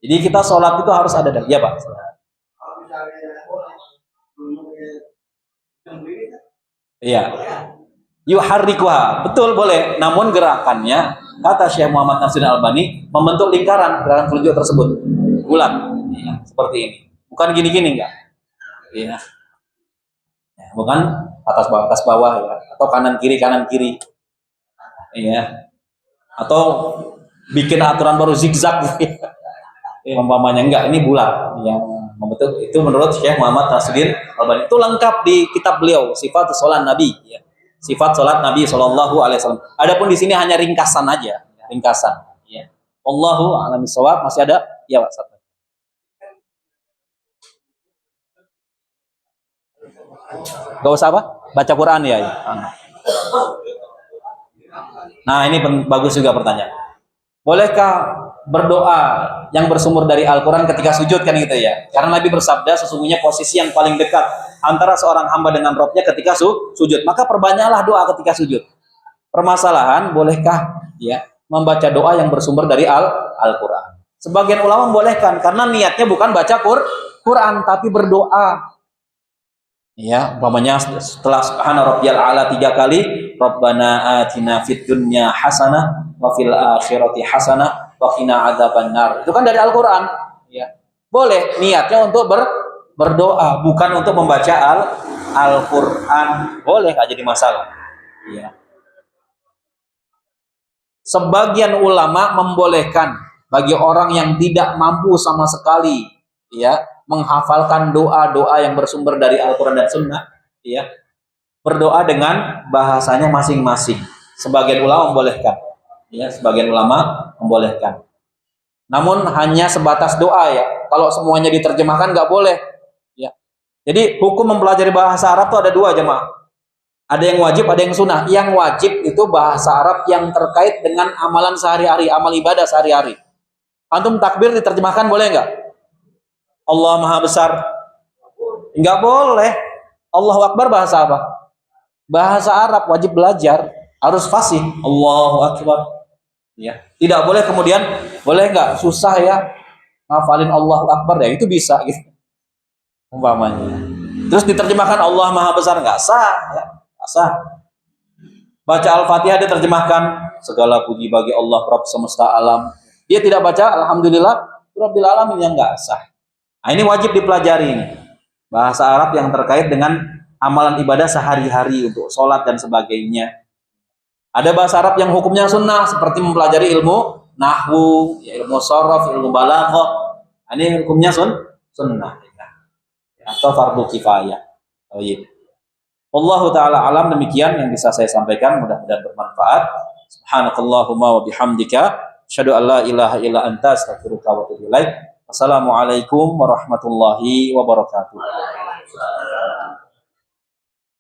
Jadi kita sholat itu harus ada. Ya Pak. Iya. Yuharrikuha, betul boleh. Namun gerakannya, kata Syekh Muhammad Nasruddin Albani, membentuk lingkaran gerakan telunjuk tersebut, bulat, ya, seperti ini. Bukan gini-gini enggak. Ya. Ya, bukan atas bawah ya, atau kanan kiri ya, atau bikin aturan baru zigzag gitu. Ya, umpamanya enggak, ini bulat yang membentuk. Itu menurut Syekh Muhammad Nasruddin Albani. Itu lengkap di kitab beliau Sifat Sholat Nabi, ya. Sifat sholat Nabi SAW. Adapun di sini hanya ringkasan aja, ringkasan. Ya. Allahu a'lam bishawab. Masih ada? Ya Pak. Gak usah apa? Baca Quran ya. Nah ini bagus juga pertanyaan. Bolehkah berdoa yang bersumber dari Al-Quran ketika sujud, kan gitu ya? Karena Nabi bersabda sesungguhnya posisi yang paling dekat antara seorang hamba dengan Robnya ketika sujud. Maka perbanyaklah doa ketika sujud. Permasalahan, bolehkah ya membaca doa yang bersumber dari Al-Quran? Sebagian ulama membolehkan karena niatnya bukan baca Quran tapi berdoa. Ya, umpamanya setelah subhana rabbiyal a'la 3 kali, Rabbana atina fid dunya hasanah wa fil akhirati hasanah wa qina adzabannar. Itu kan dari Al-Qur'an, ya. Boleh niatnya untuk berdoa, bukan untuk membaca Al-Qur'an. Boleh, enggak jadi masalah. Ya. Sebagian ulama membolehkan bagi orang yang tidak mampu sama sekali, ya, menghafalkan doa-doa yang bersumber dari Al-Quran dan Sunnah, ya, berdoa dengan bahasanya masing-masing. Sebagian ulama membolehkan, ya, sebagian ulama membolehkan. Namun hanya sebatas doa, ya. Kalau semuanya diterjemahkan nggak boleh, ya. Jadi hukum mempelajari bahasa Arab itu ada 2 jemaah. Ada yang wajib, ada yang sunnah. Yang wajib itu bahasa Arab yang terkait dengan amalan sehari-hari, amal ibadah sehari-hari. Antum takbir diterjemahkan boleh nggak? Allah Maha Besar. Enggak boleh. Allahu Akbar bahasa apa? Bahasa Arab, wajib belajar, harus fasih. Allahu Akbar. Ya. Tidak boleh kemudian, boleh enggak? Susah ya ngafalin Allahu Akbar, ya itu bisa gitu. Umpamanya. Terus diterjemahkan Allah Maha Besar, enggak sah, ya. Enggak sah. Baca Al-Fatihah diterjemahkan segala puji bagi Allah Rabb semesta alam. Dia tidak baca Alhamdulillah Rabbil alamin, yang enggak sah. Nah, ini wajib dipelajari ini. Bahasa Arab yang terkait dengan amalan ibadah sehari-hari untuk sholat dan sebagainya. Ada bahasa Arab yang hukumnya sunnah seperti mempelajari ilmu nahwu, ya, ilmu shorof, ilmu balaghah, Ini hukumnya sunnah atau fardu kifayah. Oh iya. Wallahu taala alam, demikian yang bisa saya sampaikan, mudah-mudahan bermanfaat. Subhanakallahumma wa bihamdika asyhadu an la ilaha illa anta astaghfiruka wa atubu ilaik. Wassalamualaikum warahmatullahi wabarakatuh.